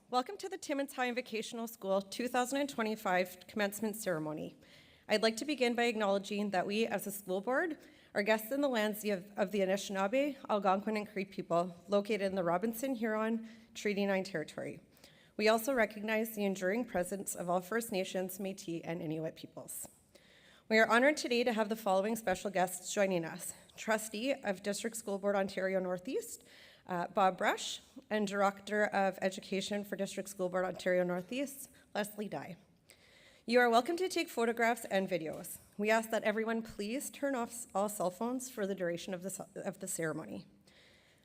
Welcome to the Timmins High and Vocational School 2025 Commencement Ceremony. I'd like to begin by acknowledging that we, as a school board, are guests in the lands of the Anishinaabe, Algonquin, and Cree people located in the Robinson, Huron, Treaty 9 territory. We also recognize the enduring presence of all First Nations, Métis, and Inuit peoples. We are honored today to have the following special guests joining us: Trustee of District School Board Ontario Northeast, Bob Brush, and Director of Education for District School Board Ontario Northeast, Leslie Dye. You are welcome to take photographs and videos. We ask that everyone please turn off all cell phones for the duration of the ceremony.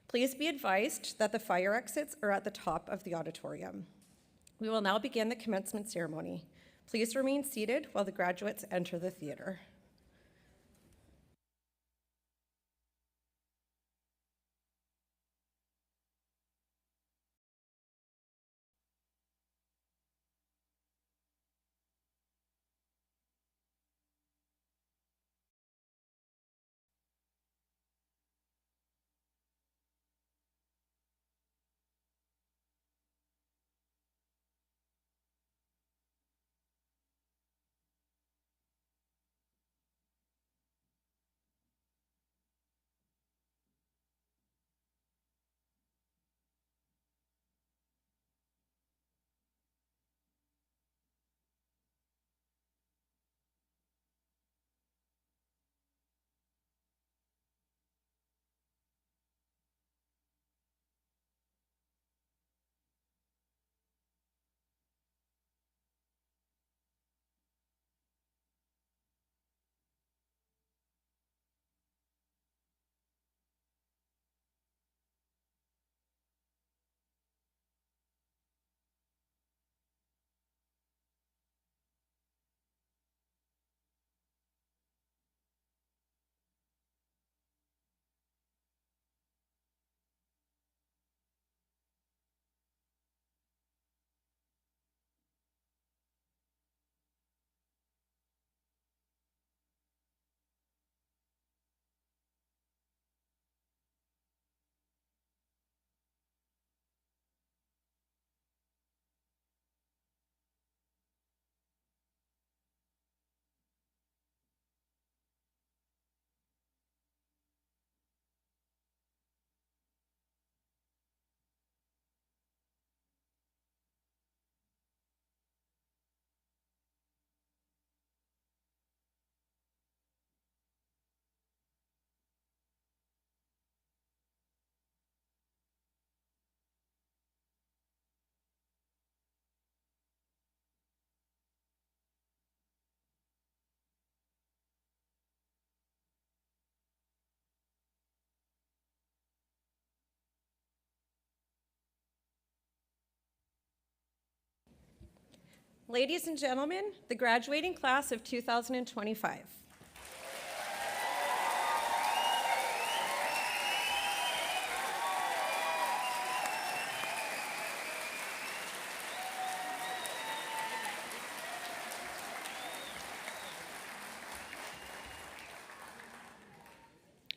Please be advised that the fire exits are at the top of the auditorium. We will now begin the commencement ceremony. Please remain seated while the graduates enter the theater. Ladies and gentlemen, the graduating class of 2025.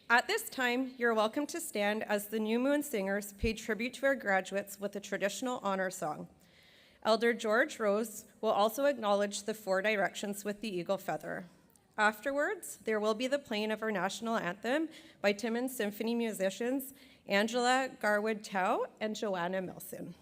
At this time, you're welcome to stand as the New Moon Singers pay tribute to our graduates with a traditional honor song. Elder George Rose will also acknowledge the four directions with the eagle feather. Afterwards, there will be the playing of our national anthem by Timmins Symphony musicians Angela Garwood-Tao and Joanna Milson.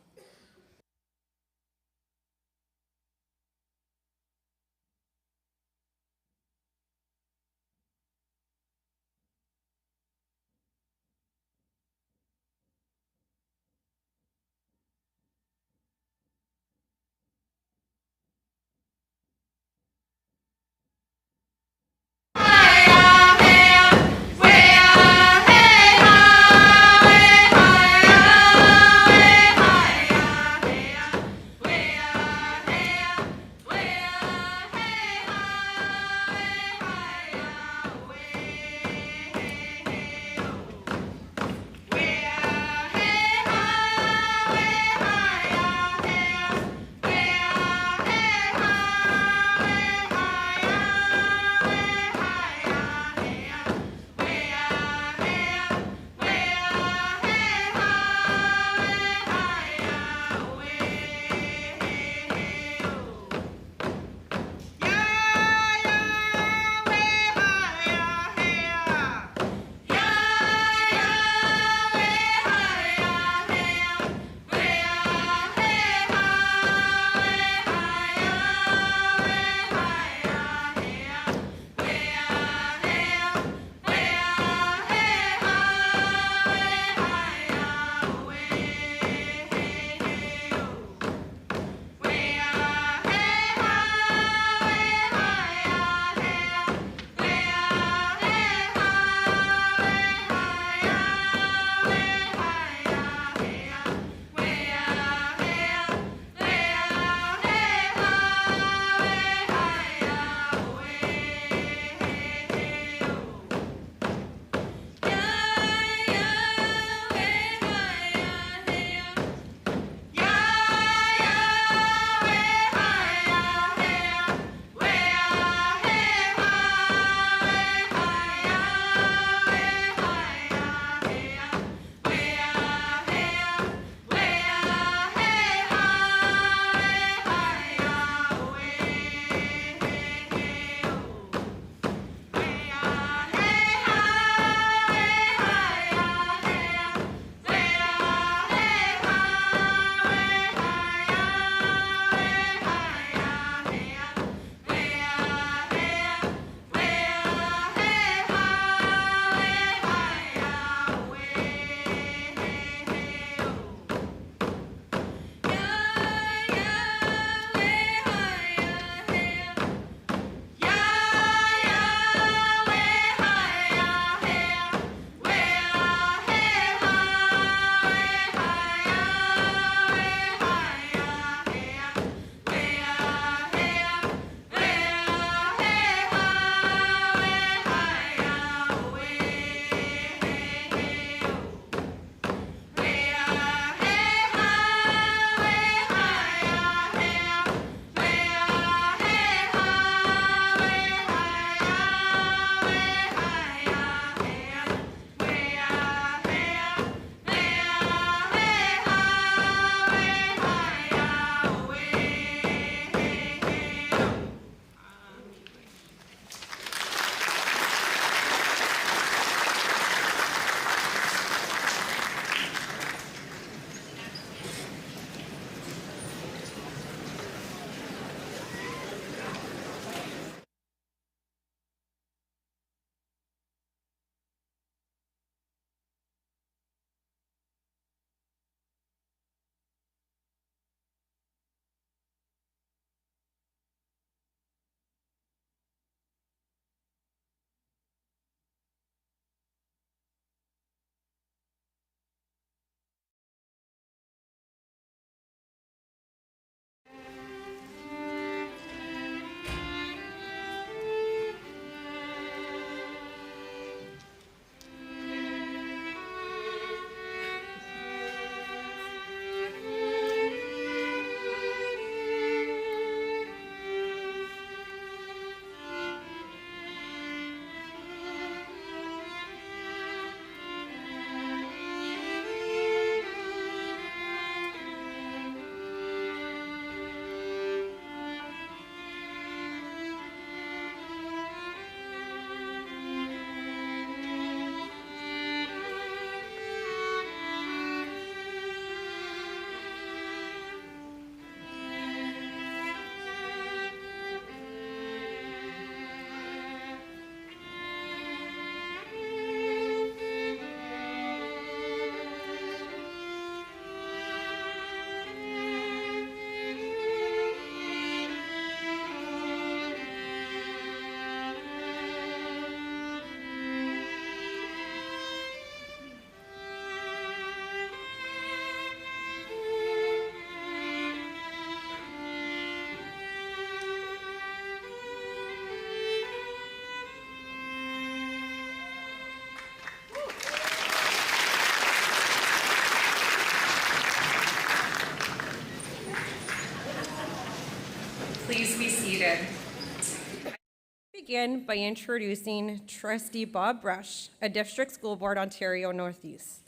begin by introducing Trustee Bob Brush, a District School Board, Ontario Northeast.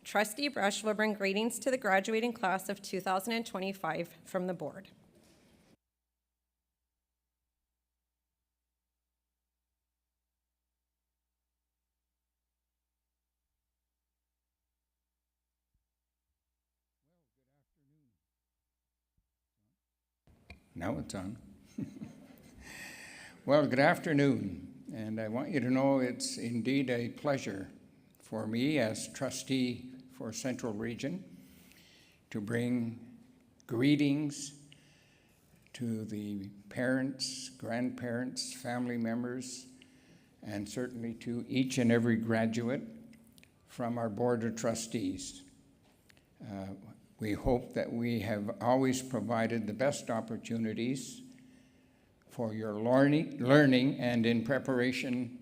Trustee Brush will bring greetings to the graduating class of 2025 from the board. Now it's on. Well, good afternoon, and I want you to know it's indeed a pleasure for me as trustee for Central Region to bring greetings to the parents, grandparents, family members, and certainly to each and every graduate from our Board of Trustees. We hope that we have always provided the best opportunities for your learning and in preparation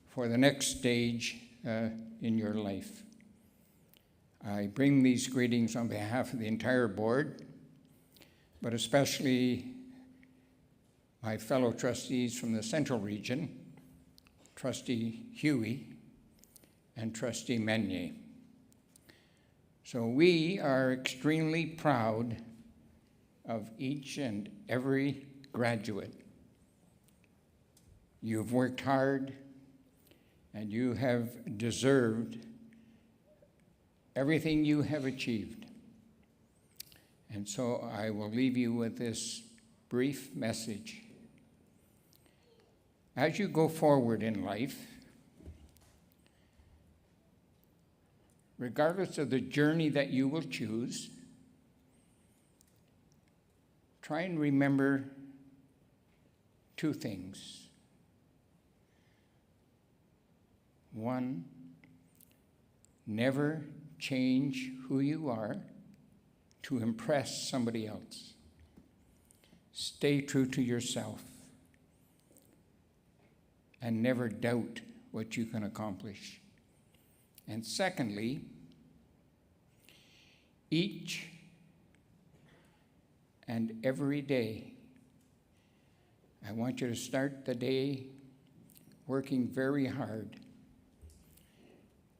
for the next stage in your life. I bring these greetings on behalf of the entire board, but especially my fellow trustees from the Central Region, Trustee Huey and Trustee Meunier. So we are extremely proud of each and every graduate. You've worked hard and you have deserved everything you have achieved. And so I will leave you with this brief message. As you go forward in life, regardless of the journey that you will choose, try and remember two things. One, never change who you are to impress somebody else. Stay true to yourself and never doubt what you can accomplish. And secondly, each and every day, I want you to start the day working very hard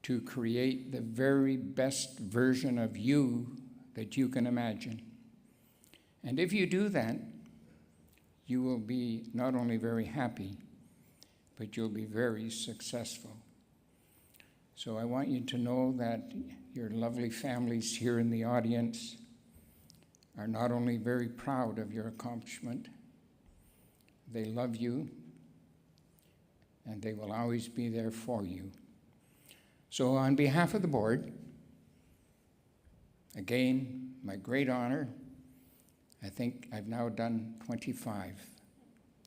to create the very best version of you that you can imagine. And if you do that, you will be not only very happy, but you'll be very successful. So I want you to know that your lovely families here in the audience are not only very proud of your accomplishment, they love you, and they will always be there for you. So on behalf of the board, again, my great honor, I think I've now done 25.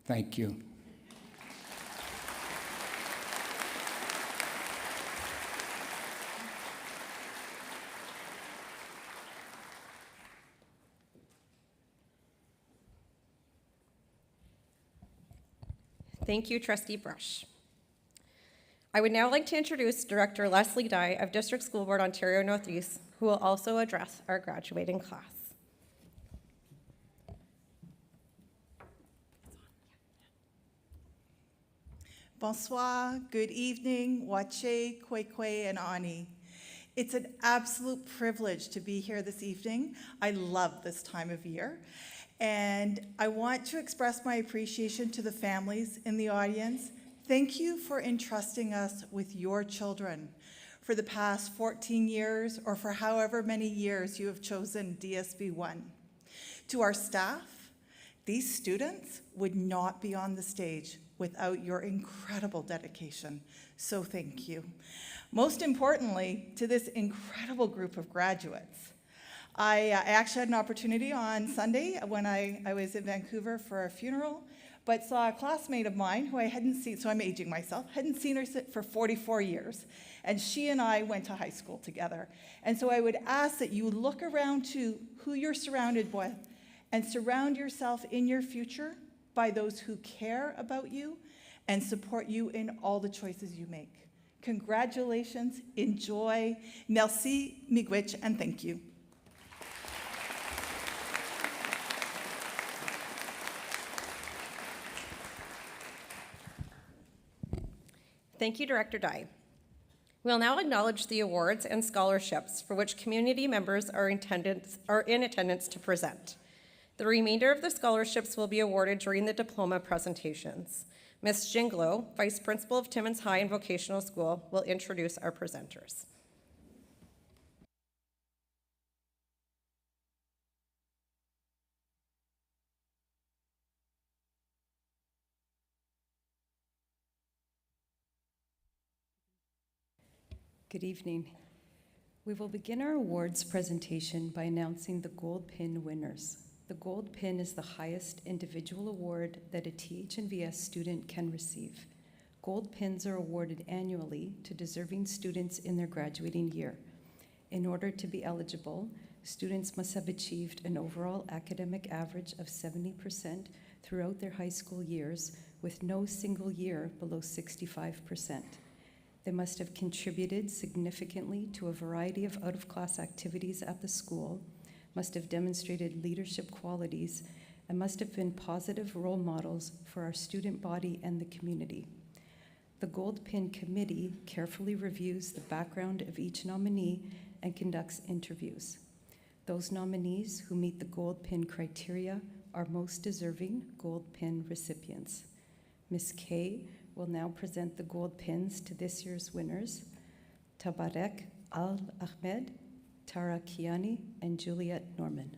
Thank you. Thank you, Trustee Brush. I would now like to introduce Director Leslie Dye of District School Board, Ontario Northeast, who will also address our graduating class. Bonsoir, good evening, wache, kwekwe, and ani. It's an absolute privilege to be here this evening. I love this time of year. And I want to express my appreciation to the families in the audience. Thank you for entrusting us with your children for the past 14 years or for however many years you have chosen DSB 1. To our staff, these students would not be on the stage without your incredible dedication, so thank you. Most importantly, to this incredible group of graduates. I actually had an opportunity on Sunday when I was in Vancouver for a funeral, but saw a classmate of mine who I hadn't seen, so I'm aging myself, hadn't seen her for 44 years. And she and I went to high school together. And so I would ask that you look around to who you're surrounded with and surround yourself in your future by those who care about you and support you in all the choices you make. Congratulations, enjoy, merci, miigwech, and thank you. Thank you, Director Dye. We'll now acknowledge the awards and scholarships for which community members are in attendance to present. The remainder of the scholarships will be awarded during the diploma presentations. Ms. Jinglo, Vice Principal of Timmins High and Vocational School, will introduce our presenters. Good evening. We will begin our awards presentation by announcing the Gold Pin winners. The Gold Pin is the highest individual award that a TH&VS student can receive. Gold Pins are awarded annually to deserving students in their graduating year. In order to be eligible, students must have achieved an overall academic average of 70% throughout their high school years, with no single year below 65%. They must have contributed significantly to a variety of out-of-class activities at the school, must have demonstrated leadership qualities, and must have been positive role models for our student body and the community. The Gold Pin Committee carefully reviews the background of each nominee and conducts interviews. Those nominees who meet the Gold Pin criteria are most deserving Gold Pin recipients. Ms. Kay will now present the Gold Pins to this year's winners, Tabarek Al-Ahmed, Tara Kiani, and Juliet Norman.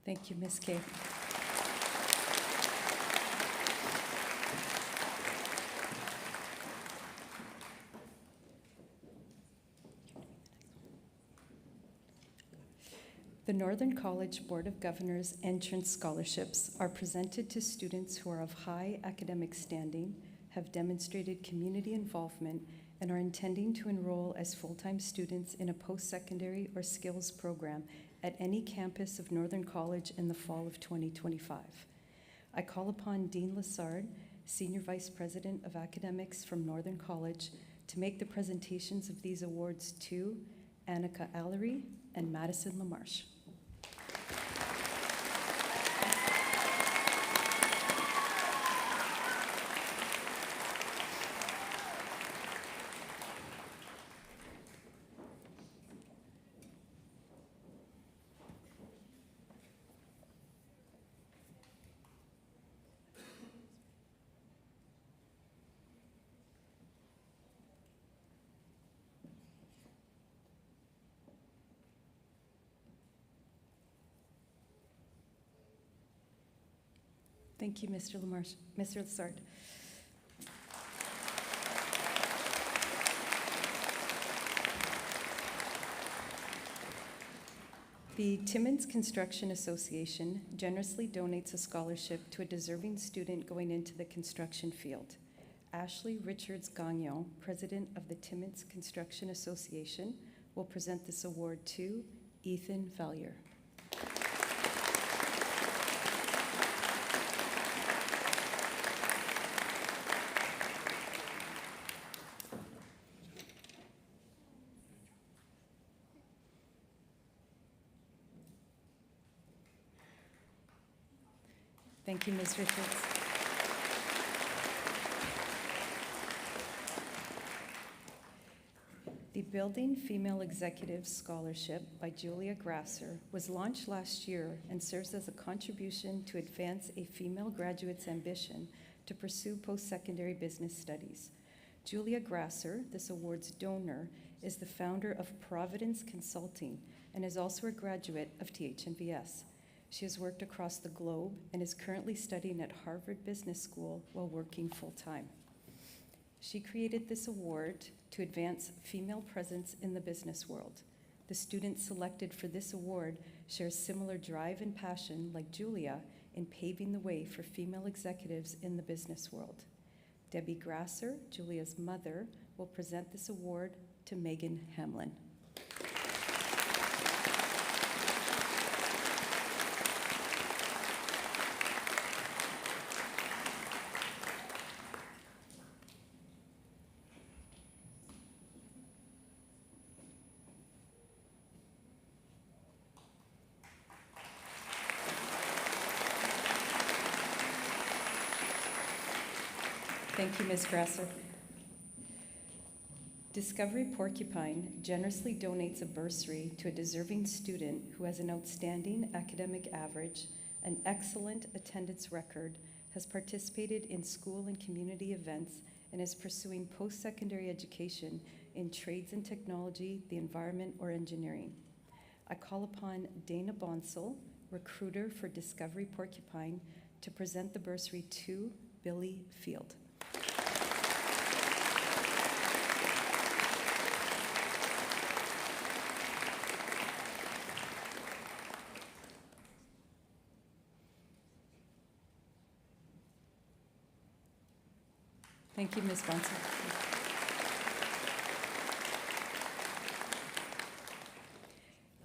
Thank you, Ms. Kay. The Northern College Board of Governors entrance scholarships are presented to students who are of high academic standing, have demonstrated community involvement, and are intending to enroll as full-time students in a post-secondary or skills program at any campus of Northern College in the fall of 2025. I call upon Dean Lessard, Senior Vice President of Academics from Northern College, to make the presentations of these awards to Annika Allery and Madison LaMarche. Thank you, Mr. LaMarche. Mr. Lessard. The Timmins Construction Association generously donates a scholarship to a deserving student going into the construction field. Ashley Richards Gagnon, President of the Timmins Construction Association, will present this award to Ethan Valier. Thank you, Ms. Richards. The Building Female Executives Scholarship by Julia Grasser was launched last year and serves as a contribution to advance a female graduate's ambition to pursue post-secondary business studies. Julia Grasser, this award's donor, is the founder of Providence Consulting and is also a graduate of TH&VS. She has worked across the globe and is currently studying at Harvard Business School while working full-time. She created this award to advance female presence in the business world. The student selected for this award shares similar drive and passion like Julia in paving the way for female executives in the business world. Debbie Grasser, Julia's mother, will present this award to Megan Hamlin. Thank you, Ms. Grasser. Discovery Porcupine generously donates a bursary to a deserving student who has an outstanding academic average, an excellent attendance record, has participated in school and community events, and is pursuing post-secondary education in trades and technology, the environment, or engineering. I call upon Dana Bonsall, recruiter for Discovery Porcupine, to present the bursary to Billy Field. Thank you, Ms. Bonsall.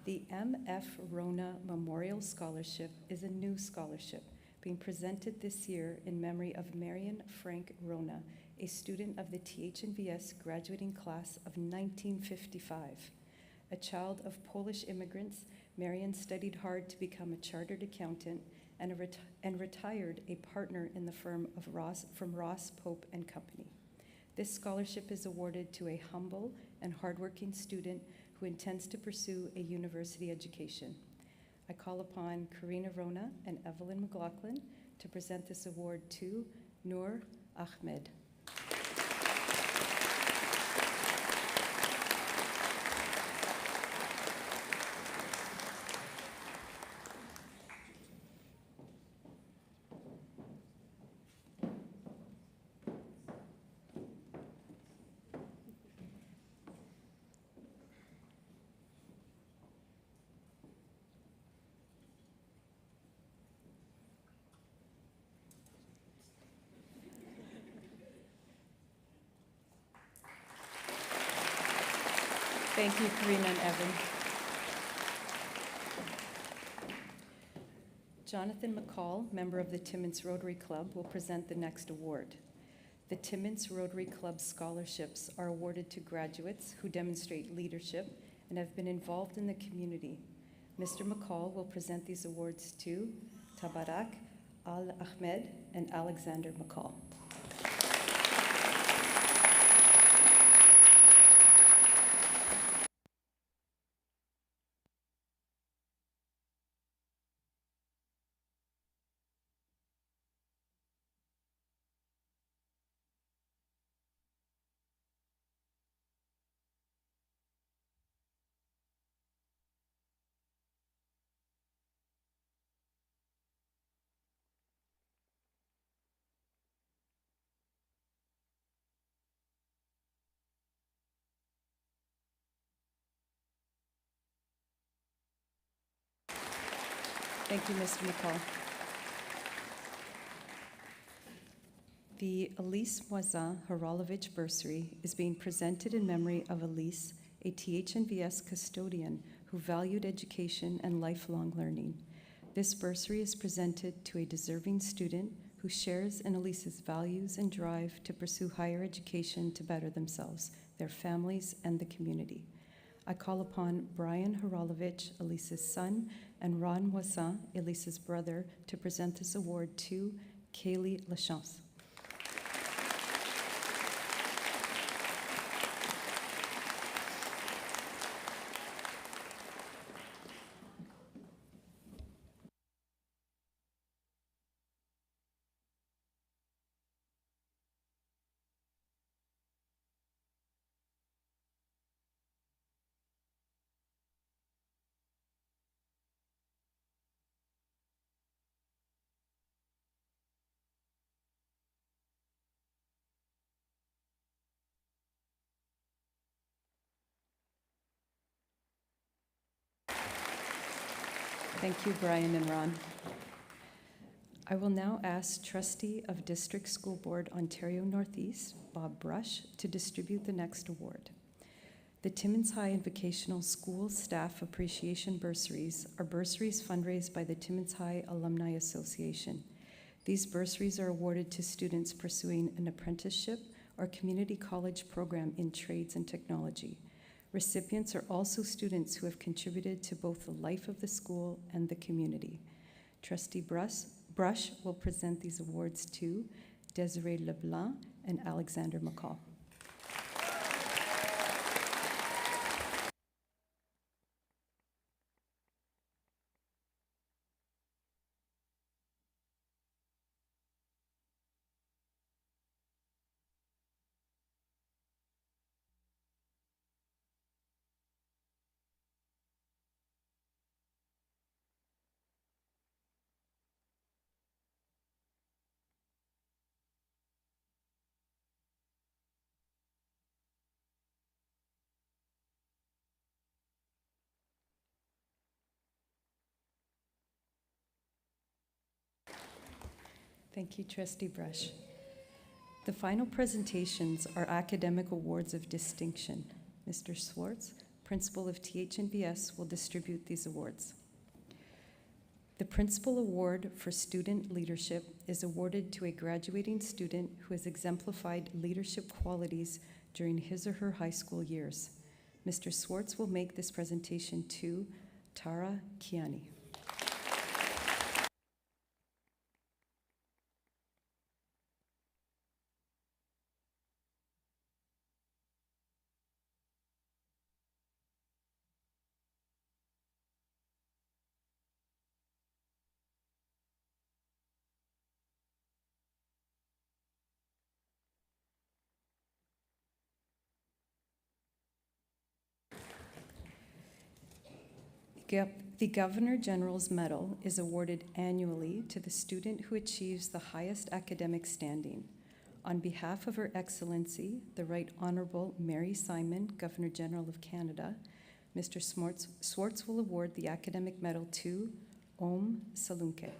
The M.F. Rona Memorial Scholarship is a new scholarship being presented this year in memory of Marion Frank Rona, a student of the TH&VS graduating class of 1955. A child of Polish immigrants, Marion studied hard to become a chartered accountant and retired a partner in the firm of Ross Pope and Company. This scholarship is awarded to a humble and hardworking student who intends to pursue a university education. I call upon Karina Rona and Evelyn McLaughlin to present this award to Noor Ahmed. Thank you, Karina and Evan. Jonathan McCall, member of the Timmins Rotary Club, will present the next award. The Timmins Rotary Club scholarships are awarded to graduates who demonstrate leadership and have been involved in the community. Mr. McCall will present these awards to Tabarak Al-Ahmed and Alexander McCall. Thank you, Mr. McCall. The Elise Moisin Haralovich Bursary is being presented in memory of Elise, a TH&VS custodian who valued education and lifelong learning. This bursary is presented to a deserving student who shares in Elise's values and drive to pursue higher education to better themselves, their families, and the community. I call upon Brian Haralovich, Elise's son, and Ron Moissin, Elise's brother, to present this award to Kaylee Lachance. Thank you, Brian and Ron. I will now ask Trustee of District School Board, Ontario Northeast, Bob Brush, to distribute the next award. The Timmins High and Vocational School Staff Appreciation Bursaries are bursaries fundraised by the Timmins High Alumni Association. These bursaries are awarded to students pursuing an apprenticeship or community college program in trades and technology. Recipients are also students who have contributed to both the life of the school and the community. Trustee Brush will present these awards to Desiree Leblanc and Alexander McCall. Thank you, Trustee Brush. The final presentations are academic awards of distinction. Mr. Swartz, Principal of TH&VS, will distribute these awards. The Principal Award for Student Leadership is awarded to a graduating student who has exemplified leadership qualities during his or her high school years. Mr. Swartz will make this presentation to Tara Kiani. The Governor General's Medal is awarded annually to the student who achieves the highest academic standing. On behalf of Her Excellency, the Right Honourable Mary Simon, Governor General of Canada, Mr. Swartz will award the academic medal to Om Salunke.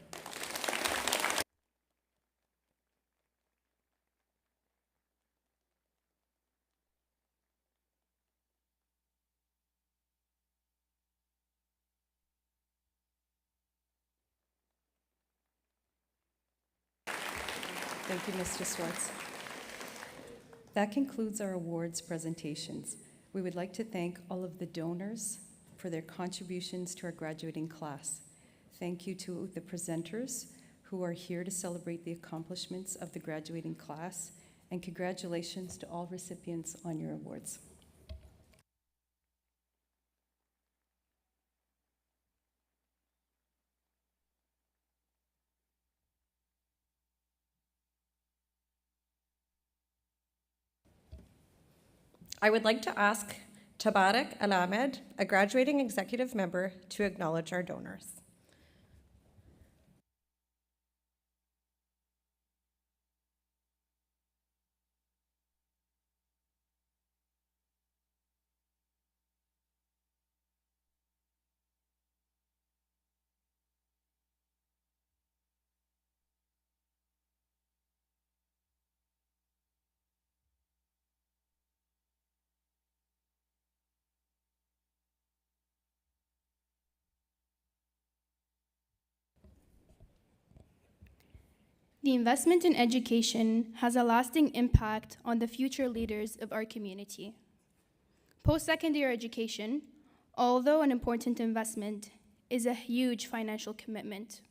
Thank you, Mr. Swartz. That concludes our awards presentations. We would like to thank all of the donors for their contributions to our graduating class. Thank you to the presenters who are here to celebrate the accomplishments of the graduating class, and congratulations to all recipients on your awards. I would like to ask Tabarak Al Ahmed, a graduating executive member, to acknowledge our donors. The investment in education has a lasting impact on the future leaders of our community. Post-secondary education, although an important investment, is a huge financial commitment.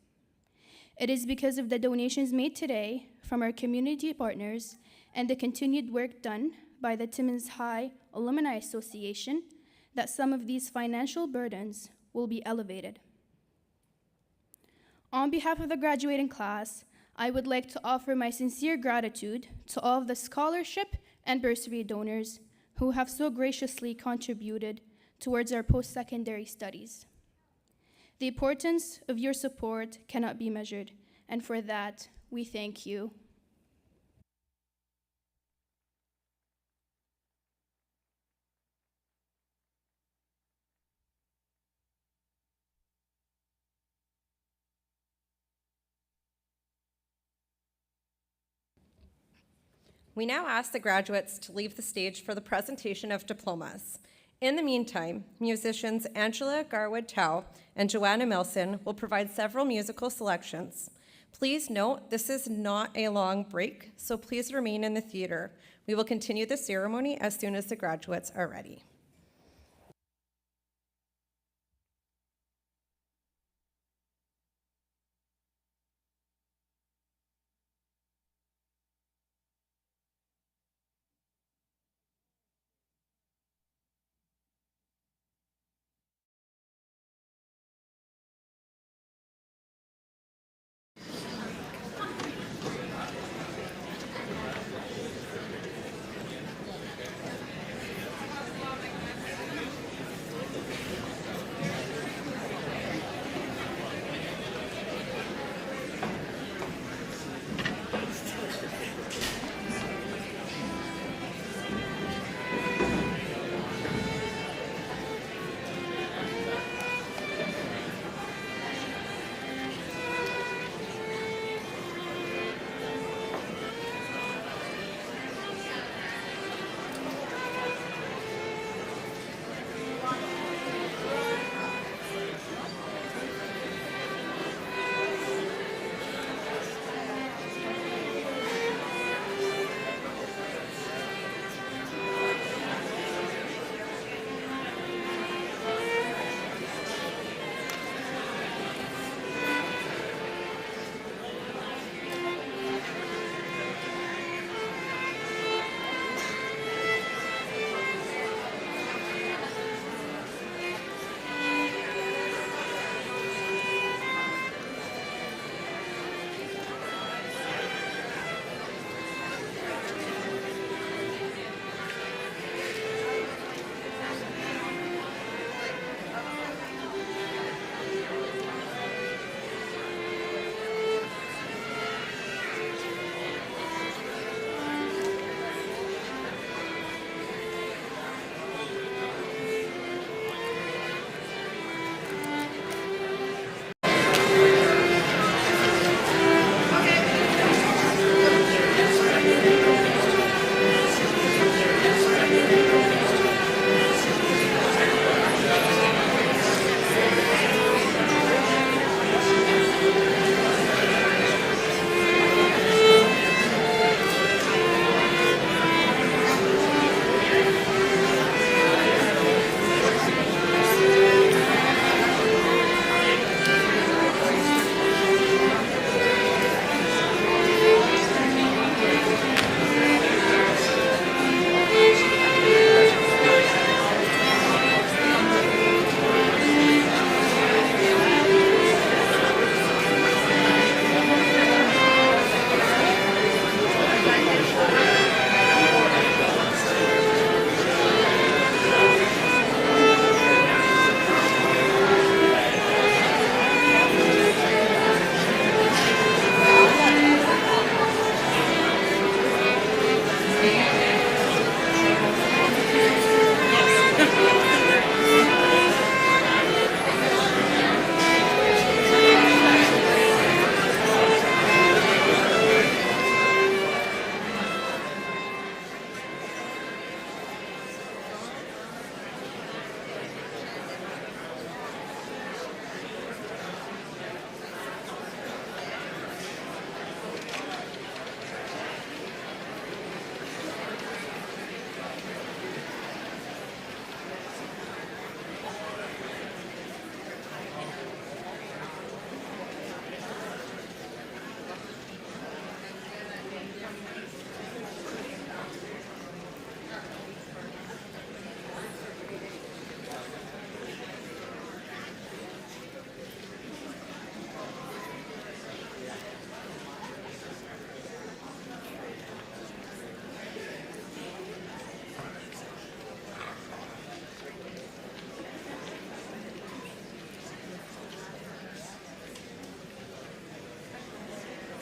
It is because of the donations made today from our community partners and the continued work done by the Timmins High Alumni Association that some of these financial burdens will be elevated. On behalf of the graduating class, I would like to offer my sincere gratitude to all of the scholarship and bursary donors who have so graciously contributed towards our post-secondary studies. The importance of your support cannot be measured, and for that, we thank you. We now ask the graduates to leave the stage for the presentation of diplomas. In the meantime, musicians Angela Garwood-Tao and Joanna Milson will provide several musical selections. Please note, this is not a long break, so please remain in the theater. We will continue the ceremony as soon as the graduates are ready.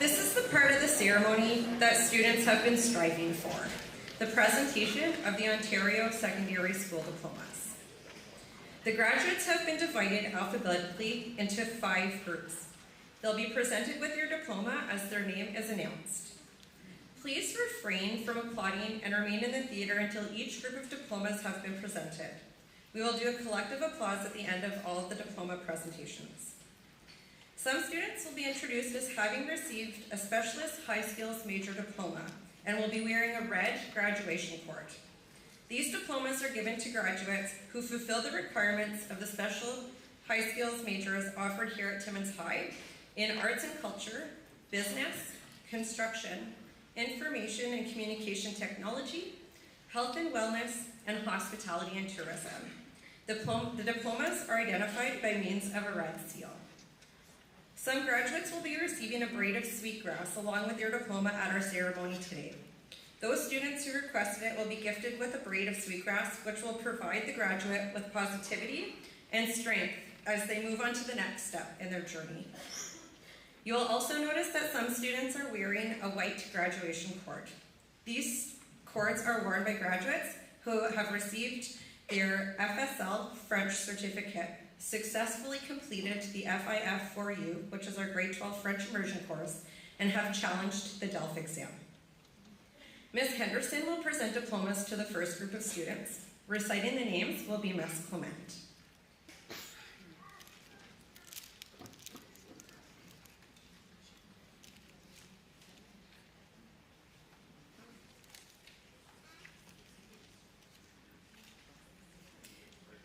This is the part of the ceremony that students have been striving for, the presentation of the Ontario Secondary School Diplomas. The graduates have been divided alphabetically into 5 groups. They'll be presented with your diploma as their name is announced. Please refrain from applauding and remain in the theater until each group of diplomas have been presented. We will do a collective applause at the end of all of the diploma presentations. Some students will be introduced as having received a specialist high skills major diploma and will be wearing a red graduation cord. These diplomas are given to graduates who fulfill the requirements of the special high skills majors offered here at Timmins High in arts and culture, business, construction, information and communication technology, health and wellness, and hospitality and tourism. The diplomas are identified by means of a red seal. Some graduates will be receiving a braid of sweetgrass along with their diploma at our ceremony today. Those students who requested it will be gifted with a braid of sweetgrass, which will provide the graduate with positivity and strength as they move on to the next step in their journey. You will also notice that some students are wearing a white graduation cord. These cords are worn by graduates who have received their FSL French certificate, successfully completed the FIF4U, which is our grade 12 French immersion course, and have challenged the DELF exam. Ms. Henderson will present diplomas to the first group of students. Reciting the names will be Ms. Clement.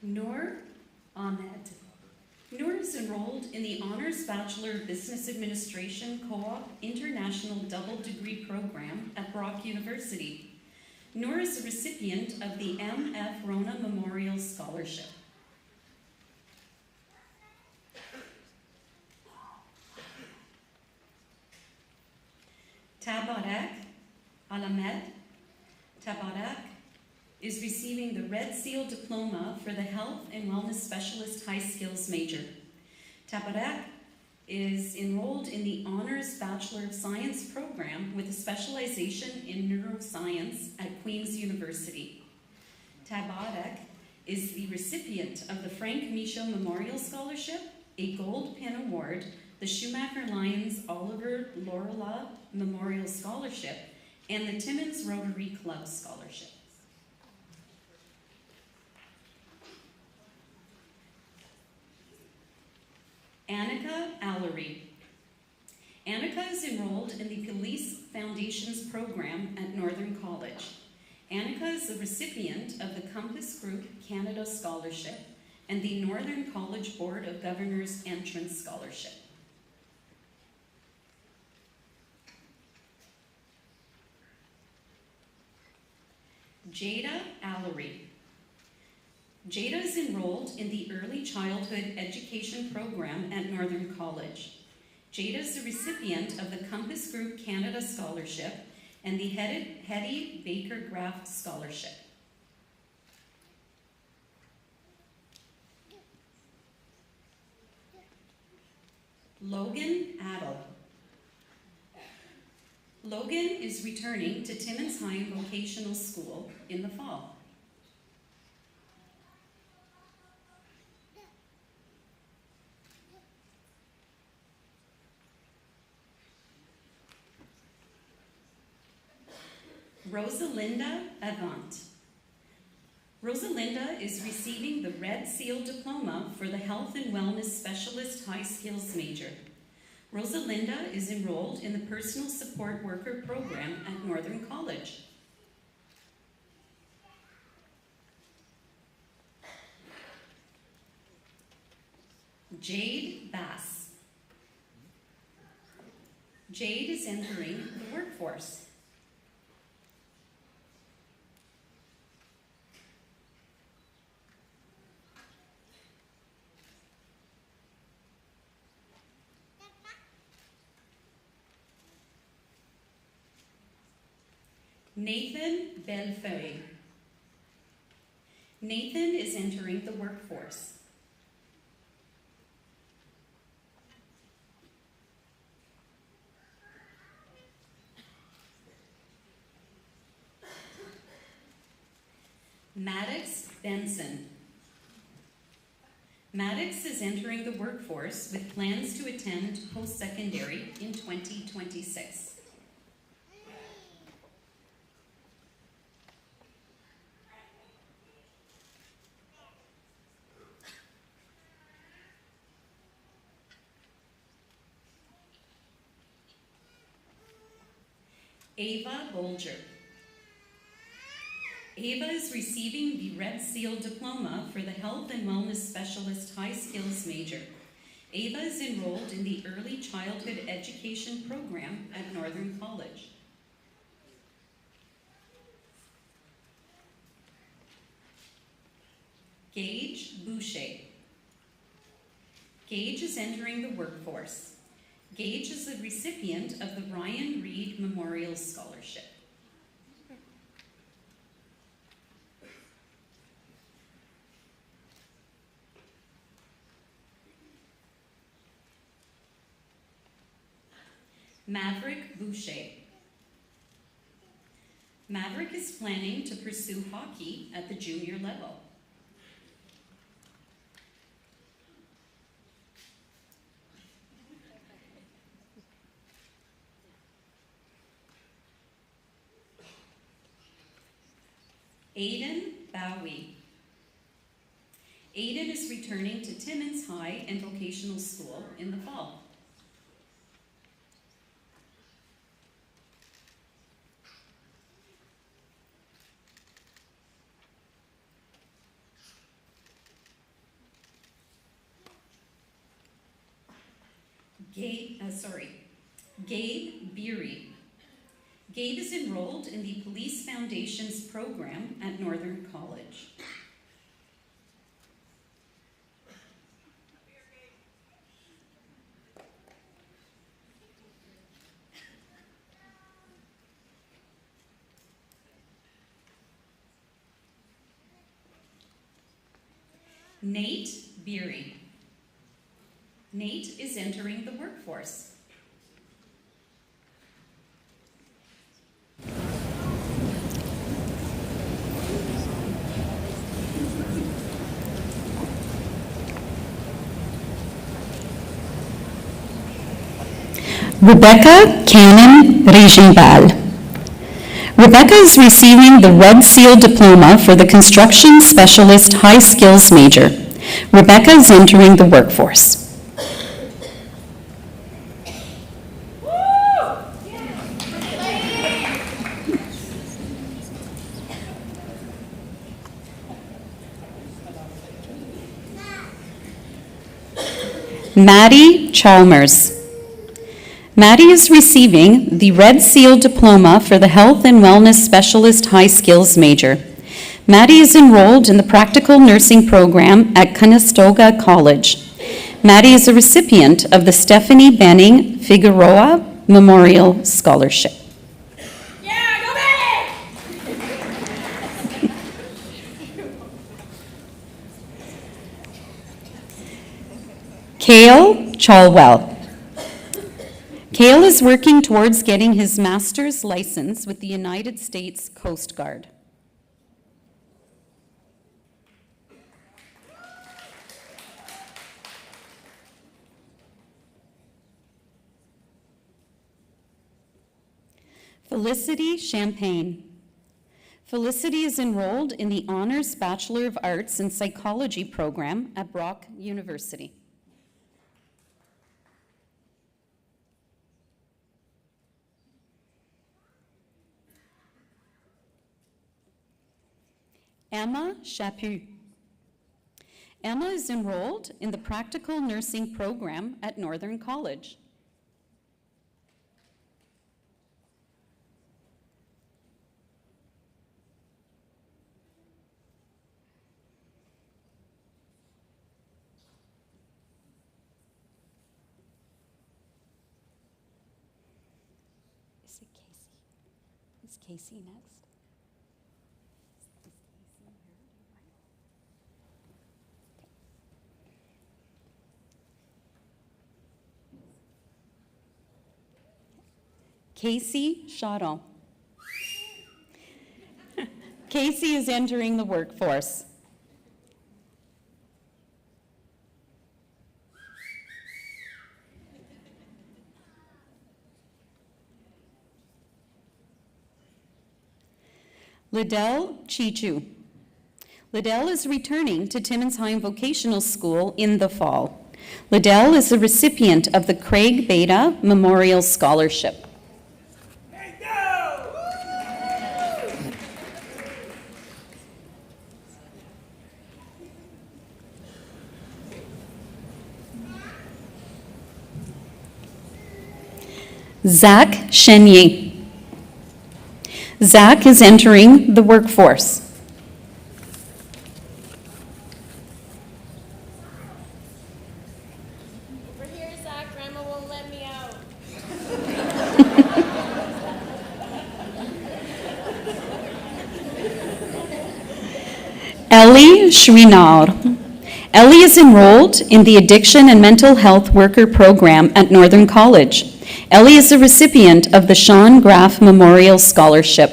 Noor Ahmed. Noor is enrolled in the Honors Bachelor of Business Administration Co-op International Double Degree Program at Brock University. Noor is a recipient of the M.F. Rona Memorial Scholarship. Tabarek Alamed. Tabarek is receiving the Red Seal Diploma for the Health and Wellness Specialist High Skills major. Tabarek is enrolled in the Honors Bachelor of Science program with a specialization in neuroscience at Queen's University. Tabarek is the recipient of the Frank Michaud Memorial Scholarship, a Gold Pin Award, the Schumacher Lions Oliver Lorela Memorial Scholarship, and the Timmins Rotary Club Scholarship. Annika Allery. Annika is enrolled in the Police Foundations program at Northern College. Annika is the recipient of the Compass Group Canada Scholarship and the Northern College Board of Governors Entrance Scholarship. Jada Allery. Jada is enrolled in the Early Childhood Education program at Northern College. Jada is the recipient of the Compass Group Canada Scholarship and the Hetty Baker Graff Scholarship. Logan Adel. Logan is returning to Timmins High Vocational School in the fall. Rosalinda Avant. Rosalinda is receiving the Red Seal Diploma for the Health and Wellness Specialist High Skills major. Rosalinda is enrolled in the Personal Support Worker program at Northern College. Jade Bass. Jade is entering the workforce. Nathan Bellefeuille. Nathan is entering the workforce. Maddox Benson. Maddox is entering the workforce with plans to attend post-secondary in 2026. Ava Bolger. Ava is receiving the Red Seal Diploma for the Health and Wellness Specialist High Skills major. Ava is enrolled in the Early Childhood Education program at Northern College. Gage Boucher. Gage is entering the workforce. Gage is the recipient of the Ryan Reed Memorial Scholarship. Maverick Boucher. Maverick is planning to pursue hockey at the junior level. Aiden Bowie. Aiden is returning to Timmins High and Vocational School in the fall. Gabe Beery. Gabe is enrolled in the Police Foundations program at Northern College. Nate Beery. Nate is entering the workforce. Rebecca Cannon Regenval. Rebecca is receiving the Red Seal Diploma for the Construction Specialist High Skills major. Rebecca is entering the workforce. Maddie Chalmers. Maddie is receiving the Red Seal Diploma for the Health and Wellness Specialist High Skills major. Maddie is enrolled in the Practical Nursing program at Conestoga College. Maddie is a recipient of the Stephanie Benning Figueroa Memorial Scholarship. Yeah, go back! Cale Chalwell. Cale is working towards getting his master's license with the United States Coast Guard. Felicity Champagne. Felicity is enrolled in the Honors Bachelor of Arts in Psychology program at Brock University. Emma Chaput. Emma is enrolled in the Practical Nursing program at Northern College. Is it Casey? Is Casey next? Casey Chaudon. Casey is entering the workforce. Liddell Chichu. Liddell is returning to Timmins High Vocational School in the fall. Liddell is a recipient of the Craig Beta Memorial Scholarship. Hey, go! Zach Chenier. Zach is entering the workforce. Over here, Zach. Grandma won't let me out. Ellie Schweenar. Ellie is enrolled in the Addiction and Mental Health Worker Program at Northern College. Ellie is a recipient of the Sean Graff Memorial Scholarship.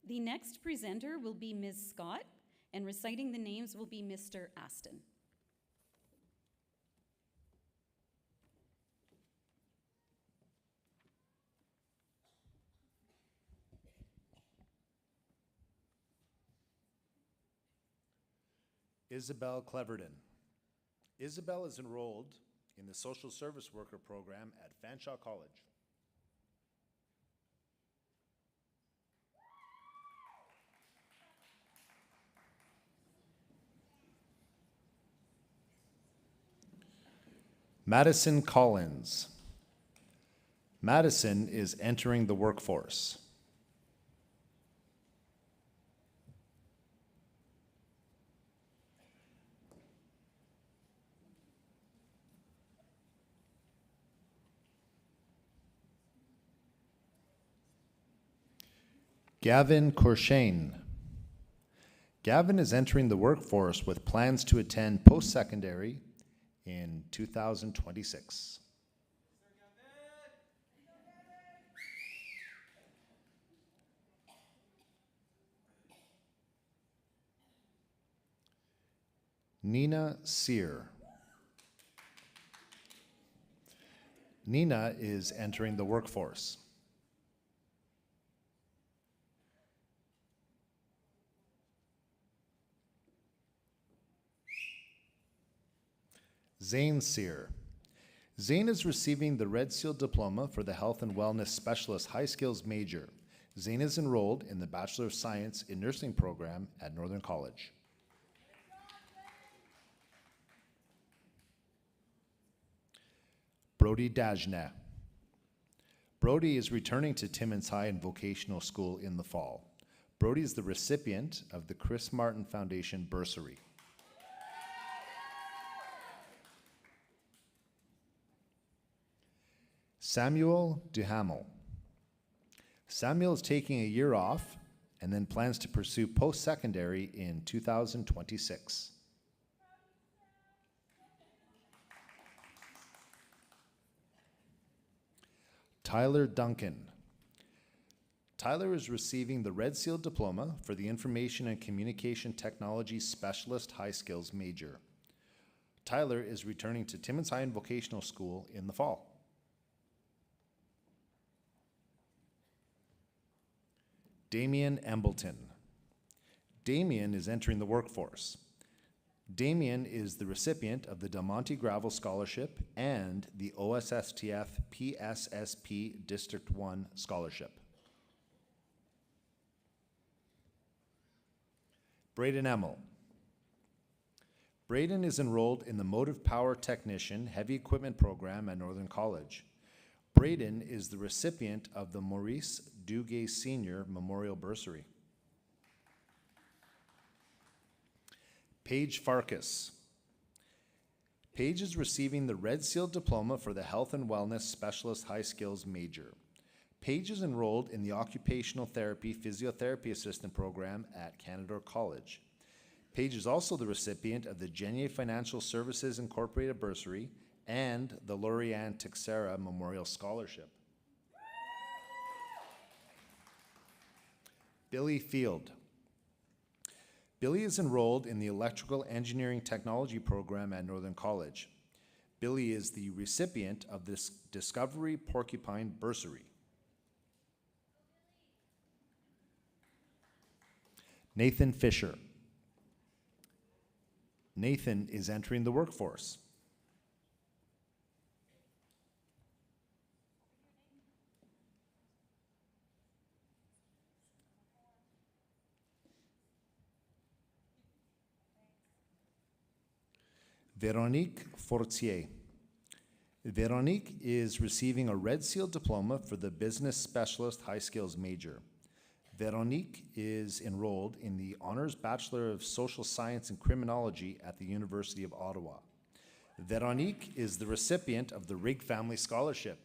The next presenter will be Ms. Scott, and reciting the names will be Mr. Aston. Isabel Cleverton. Isabel is enrolled in the Social Service Worker Program at Fanshawe College. Madison Collins. Madison is entering the workforce. Gavin Corshane. Gavin is entering the workforce with plans to attend post-secondary in 2026. Nina Sear. Nina is entering the workforce. Zane Sear. Zane is receiving the Red Seal Diploma for the Health and Wellness Specialist High Skills major. Zane is enrolled in the Bachelor of Science in Nursing program at Northern College. Brody Dajna. Brody is returning to Timmins High and Vocational School in the fall. Brody is the recipient of the Chris Martin Foundation bursary. Samuel Duhamel. Samuel is taking a year off and then plans to pursue post-secondary in 2026. Tyler Duncan. Tyler is receiving the Red Seal Diploma for the Information and Communication Technology Specialist High Skills major. Tyler is returning to Timmins High and Vocational School in the fall. Damien Embleton. Damien is entering the workforce. Damien is the recipient of the Del Monte Gravel Scholarship and the OSSTF PSSP District 1 Scholarship. Braden Emmel. Braden is enrolled in the Motive Power Technician Heavy Equipment Program at Northern College. Braden is the recipient of the Maurice Duguay Senior Memorial Bursary. Paige Farkas. Paige is receiving the Red Seal Diploma for the Health and Wellness Specialist High Skills major. Paige is enrolled in the Occupational Therapy Physiotherapy Assistant Program at Canadore College. Paige is also the recipient of the Genier Financial Services Incorporated Bursary and the Lorianne Teixeira Memorial Scholarship. Billy Field. Billy is enrolled in the Electrical Engineering Technology program at Northern College. Billy is the recipient of this Discovery Porcupine Bursary. Nathan Fisher. Nathan is entering the workforce. Veronique Fortier. Veronique is receiving a Red Seal Diploma for the Business Specialist High Skills major. Veronique is enrolled in the Honors Bachelor of Social Science and Criminology at the University of Ottawa. Veronique is the recipient of the Rig Family Scholarship.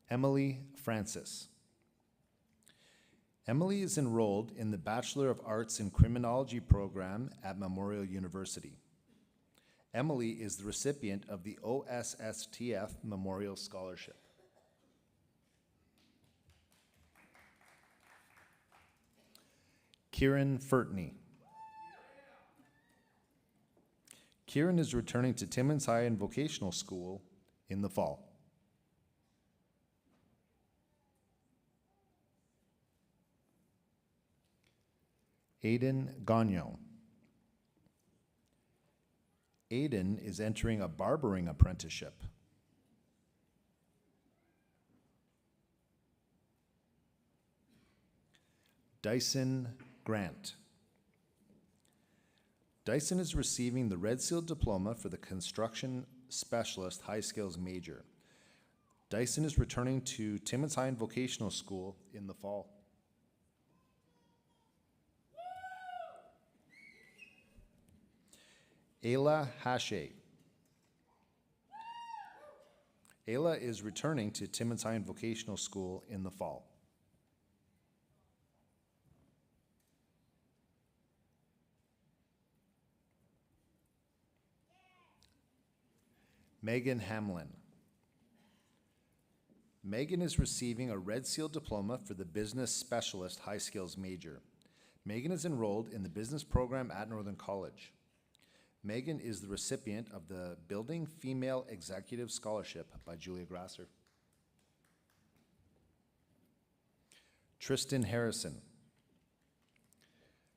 Emily Francis. Emily is enrolled in the Bachelor of Arts in Criminology program at Memorial University. Emily is the recipient of the OSSTF Memorial Scholarship. Kieran Furtney. Kieran is returning to Timmins High and Vocational School in the fall. Aiden Gagnon. Aiden is entering a barbering apprenticeship. Dyson Grant. Dyson is receiving the Red Seal Diploma for the Construction Specialist High Skills major. Dyson is returning to Timmins High and Vocational School in the fall. Ayla Hache. Ayla is returning to Timmins High and Vocational School in the fall. Megan Hamlin. Megan is receiving a Red Seal Diploma for the Business Specialist High Skills major. Megan is enrolled in the business program at Northern College. Megan is the recipient of the Building Female Executive Scholarship by Julia Grasser. Tristan Harrison.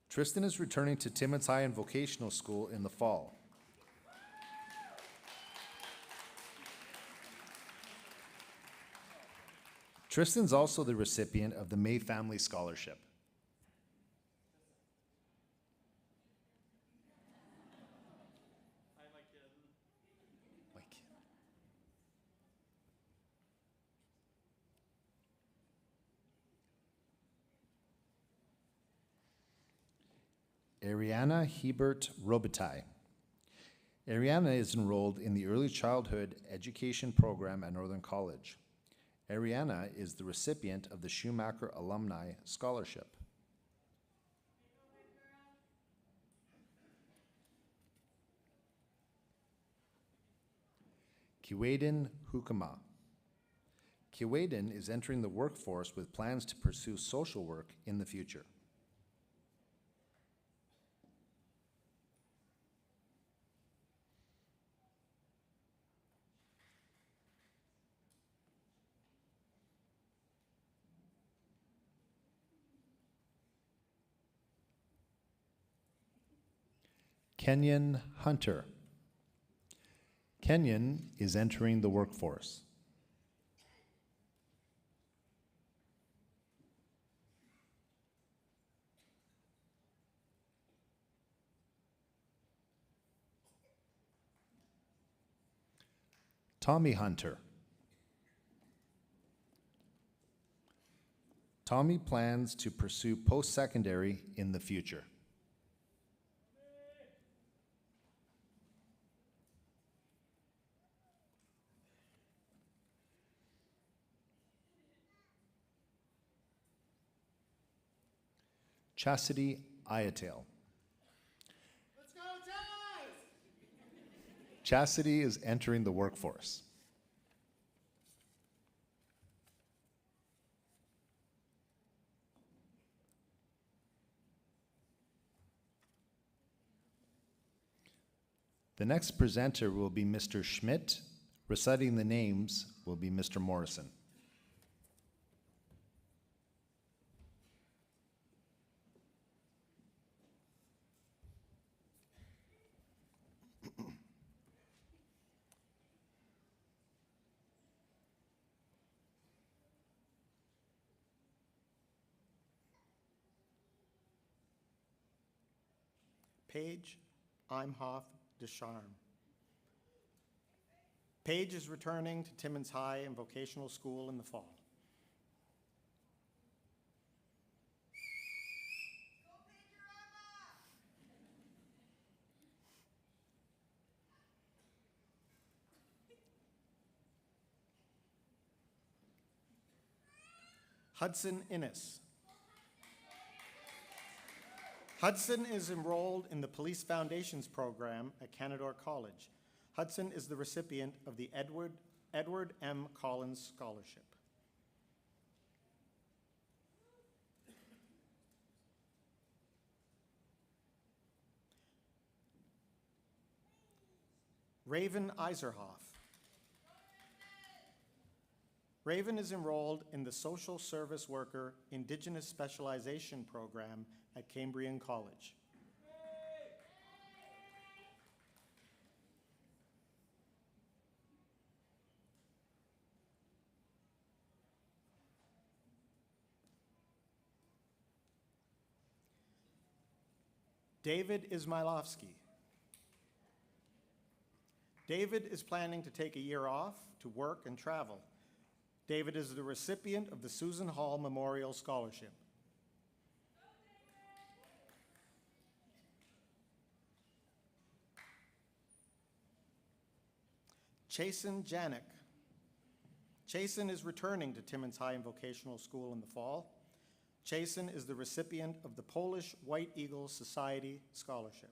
Tristan is returning to Timmins High and Vocational School in the fall. Tristan's also the recipient of the May Family Scholarship. Ariana Hebert Robitaille. Ariana is enrolled in the Early Childhood Education program at Northern College. Ariana is the recipient of the Schumacher Alumni Scholarship. Kiwaden Hukama. Kiwaden is entering the workforce with plans to pursue social work in the future. Kenyon Hunter. Kenyon is entering the workforce. Tommy Hunter. Tommy plans to pursue post-secondary in the future. Chastity Ayatel. Let's go, Ties! Chastity is entering the workforce. The next presenter will be Mr. Schmidt. Reciting the names will be Mr. Morrison. Paige Imhoff Descharme. Paige is returning to Timmins High and Vocational School in the fall. Hudson Innes. Hudson is enrolled in the Police Foundations program at Canadore College. Hudson is the recipient of the Edward M. Collins Scholarship. Raven Iserhoff. Raven is enrolled in the Social Service Worker Indigenous Specialization Program at Cambrian College. David Ismailovsky. David is planning to take a year off to work and travel. David is the recipient of the Susan Hall Memorial Scholarship. Chasen Janik. Chasen is returning to Timmins High and Vocational School in the fall. Chasen is the recipient of the Polish White Eagle Society Scholarship.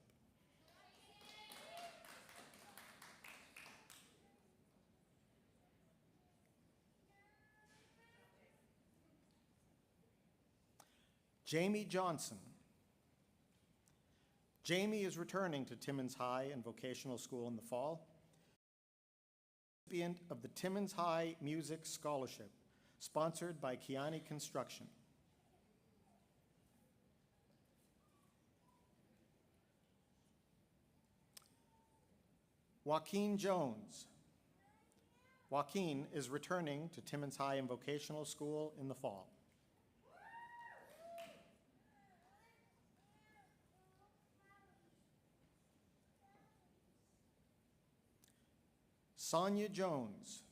Jamie Johnson. Jamie is returning to Timmins High and Vocational School in the fall. Recipient of the Timmins High Music Scholarship, sponsored by Kiani Construction. Joaquin Jones. Joaquin is returning to Timmins High and Vocational School in the fall. Sonia Jones.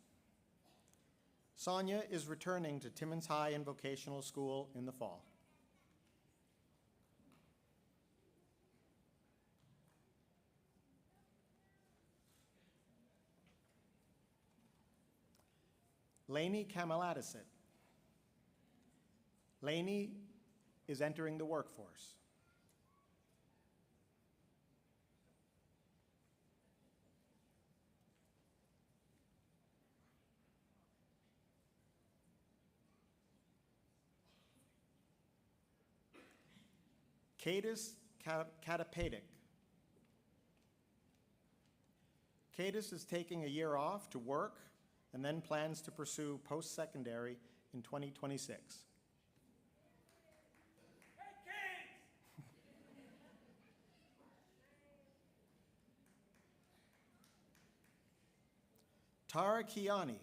Sonia is returning to Timmins High and Vocational School in the fall. Lainey Kamaladesit. Lainey is entering the workforce. Cadis Katapadik. Cadis is taking a year off to work and then plans to pursue post-secondary in 2026. Tara Kiani.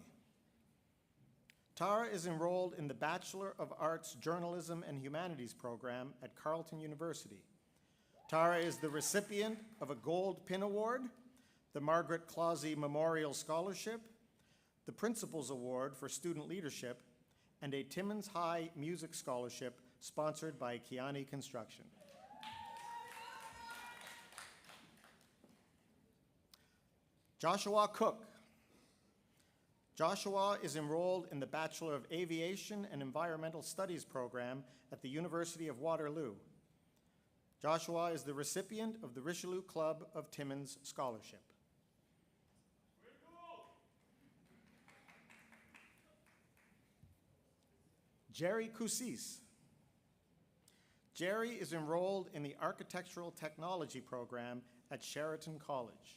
Tara is enrolled in the Bachelor of Arts Journalism and Humanities program at Carleton University. Tara is the recipient of a Gold Pin Award, the Margaret Clausey Memorial Scholarship, the Principals Award for Student Leadership, and a Timmins High Music Scholarship sponsored by Kiani Construction. Joshua Cook. Joshua is enrolled in the Bachelor of Aviation and Environmental Studies program at the University of Waterloo. Joshua is the recipient of the Richelieu Club of Timmins Scholarship. Jerry Cousis. Jerry is enrolled in the Architectural Technology program at Sheraton College.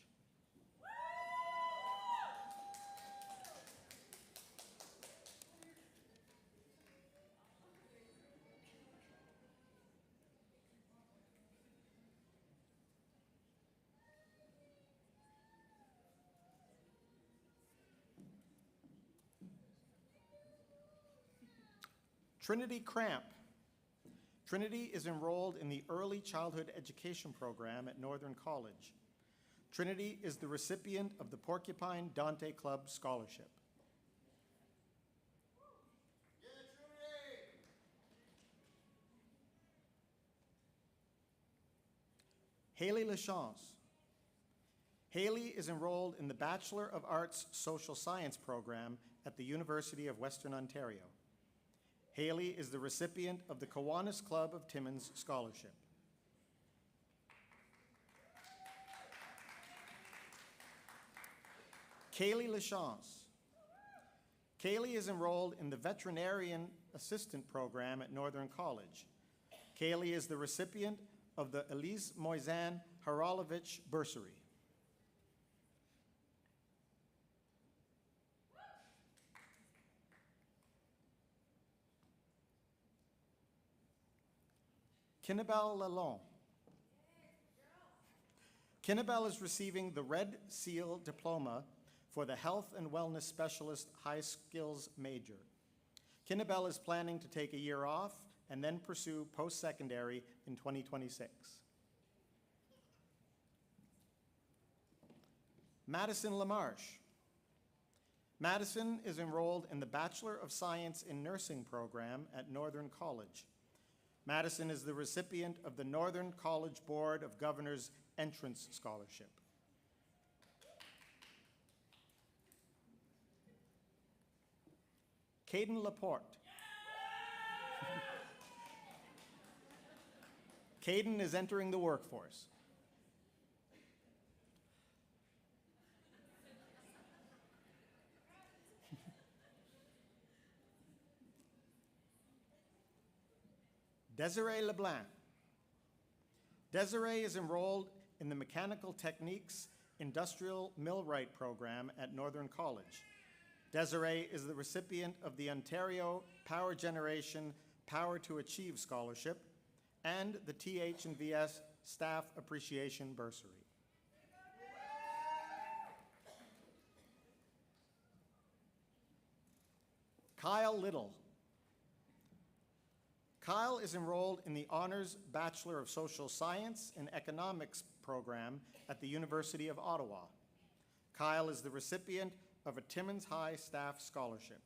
Trinity Cramp. Trinity is enrolled in the Early Childhood Education program at Northern College. Trinity is the recipient of the Porcupine Dante Club Scholarship. Haley Lachance. Haley is enrolled in the Bachelor of Arts Social Science program at the University of Western Ontario. Haley is the recipient of the Kiwanis Club of Timmins Scholarship. Kaylee Lachance. Kaylee is enrolled in the Veterinarian Assistant program at Northern College. Kaylee is the recipient of the Elise Moisan Haralovich Bursary. Kinnabel Lalonde. Kinnabel is receiving the Red Seal Diploma for the Health and Wellness Specialist High Skills Major. Kinnabel is planning to take a year off and then pursue post-secondary in 2026. Madison LaMarche. Madison is enrolled in the Bachelor of Science in Nursing program at Northern College. Madison is the recipient of the Northern College Board of Governors Entrance Scholarship. Caden Laporte. Caden is entering the workforce. Desiree LeBlanc. Desiree is enrolled in the Mechanical Techniques Industrial Millwright program at Northern College. Desiree is the recipient of the Ontario Power Generation Power to Achieve Scholarship and the TH&VS Staff Appreciation Bursary. Kyle Little. Kyle is enrolled in the Honors Bachelor of Social Science and Economics program at the University of Ottawa. Kyle is the recipient of a Timmins High Staff Scholarship.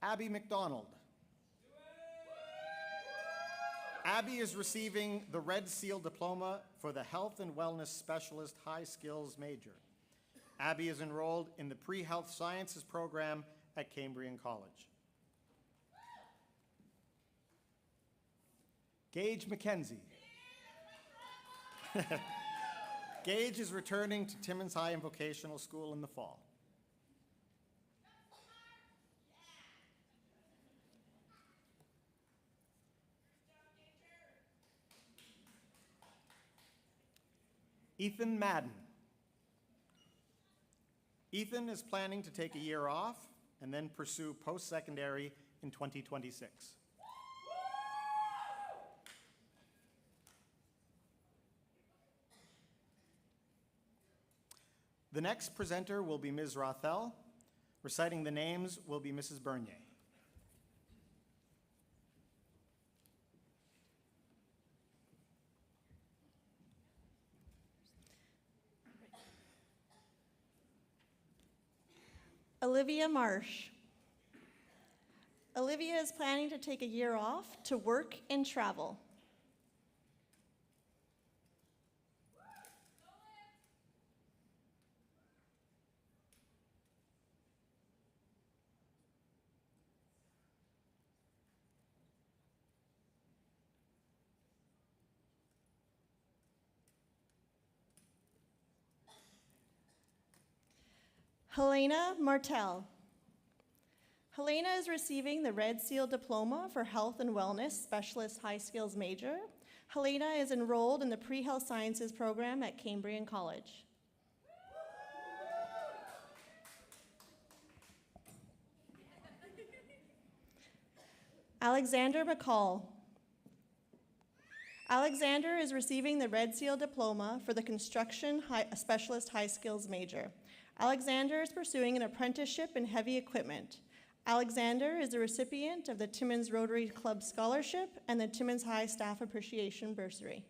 Abby McDonald. Abby is receiving the Red Seal Diploma for the Health and Wellness Specialist High Skills Major. Abby is enrolled in the Pre-Health Sciences program at Cambrian College. Gage McKenzie. Gage is returning to Timmins High and Vocational School in the fall. Ethan Madden. Ethan is planning to take a year off and then pursue post-secondary in 2026. The next presenter will be Ms. Rothel. Reciting the names will be Mrs. Bernier. Olivia Marsh. Olivia is planning to take a year off to work and travel. Helena Martel. Helena is receiving the Red Seal Diploma for Health and Wellness Specialist High Skills Major. Helena is enrolled in the Pre-Health Sciences program at Cambrian College. Alexander McCall. Alexander is receiving the Red Seal Diploma for the Construction Specialist High Skills Major. Alexander is pursuing an apprenticeship in heavy equipment. Alexander is the recipient of the Timmins Rotary Club Scholarship and the Timmins High Staff Appreciation Bursary.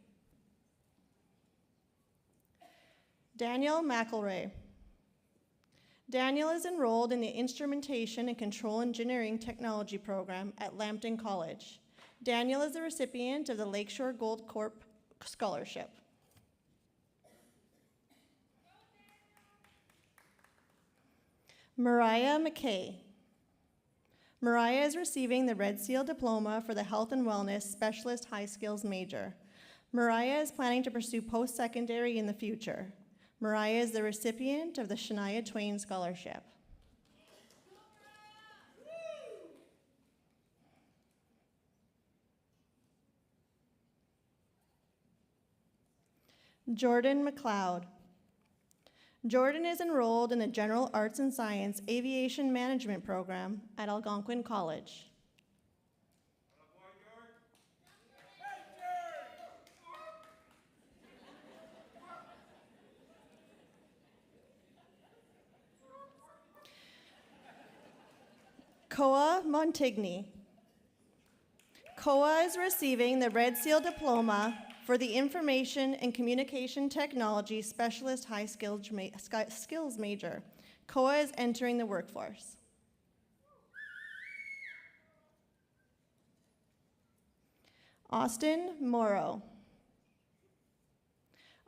Daniel McElroy. Daniel is enrolled in the Instrumentation and Control Engineering Technology program at Lambton College. Daniel is the recipient of the Lakeshore Gold Corp Scholarship. Mariah McKay. Mariah is receiving the Red Seal Diploma for the Health and Wellness Specialist High Skills major. Mariah is planning to pursue post-secondary in the future. Mariah is the recipient of the Shania Twain Scholarship. Jordan McLeod. Jordan is enrolled in the General Arts and Science Aviation Management program at Algonquin College. Koa Montigny. Koa is receiving the Red Seal Diploma for the Information and Communication Technology Specialist High Skills major. Koa is entering the workforce. Austin Morrow.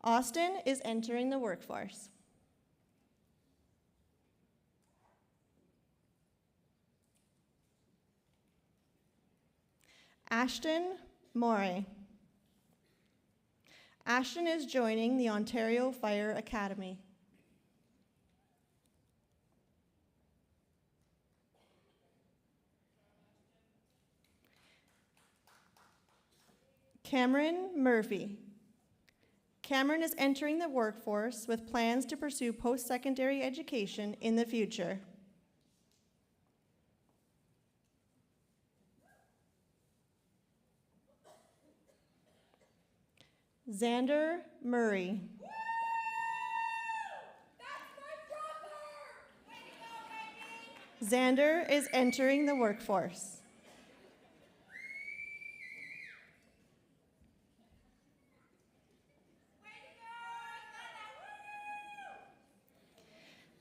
Austin is entering the workforce. Ashton Morey. Ashton is joining the Ontario Fire Academy. Cameron Murphy. Cameron is entering the workforce with plans to pursue post-secondary education in the future. Xander Murray. Xander is entering the workforce.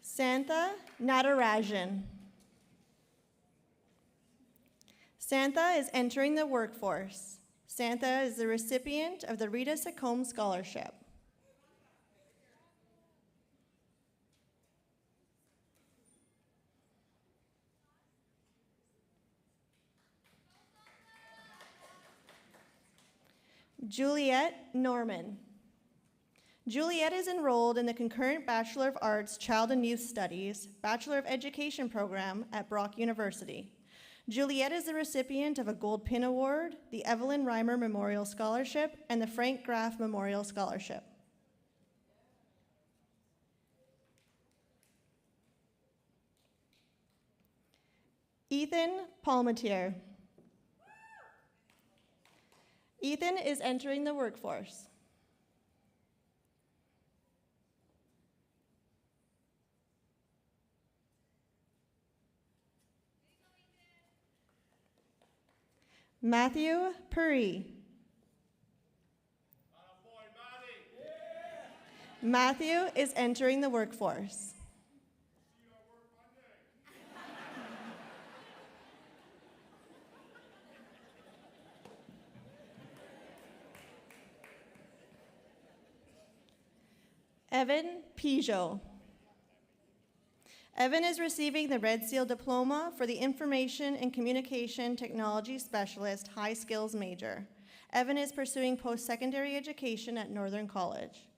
Santha Natarajan. Santha is entering the workforce. Santha is the recipient of the Rita Secombe Scholarship. Juliet Norman. Juliet is enrolled in the concurrent Bachelor of Arts Child and Youth Studies, Bachelor of Education program at Brock University. Juliet is the recipient of a Gold Pin Award, the Evelyn Reimer Memorial Scholarship, and the Frank Graff Memorial Scholarship. Ethan Palmatier. Ethan is entering the workforce. Matthew Puri. Matthew is entering the workforce. Evan Pijot. Evan is receiving the Red Seal Diploma for the Information and Communication Technology Specialist High Skills major. Evan is pursuing post-secondary education at Northern College.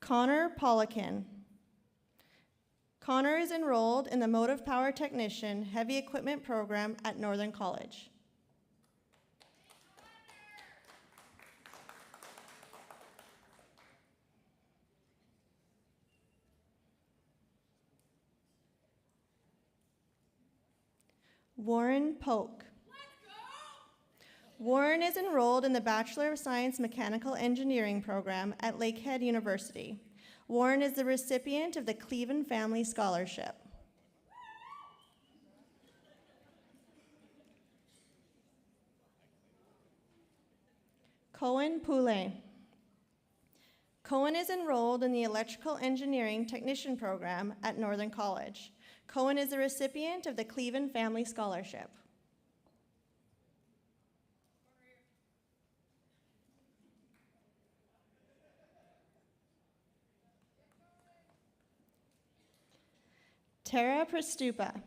Connor Polican. Connor is enrolled in the Motive Power Technician Heavy Equipment program at Northern College. Warren Polk. Warren is enrolled in the Bachelor of Science Mechanical Engineering program at Lakehead University. Warren is the recipient of the Cleveland Family Scholarship. Cohen Poulet. Cohen is enrolled in the Electrical Engineering Technician program at Northern College. Cohen is the recipient of the Cleveland Family Scholarship. Tara Prestupa.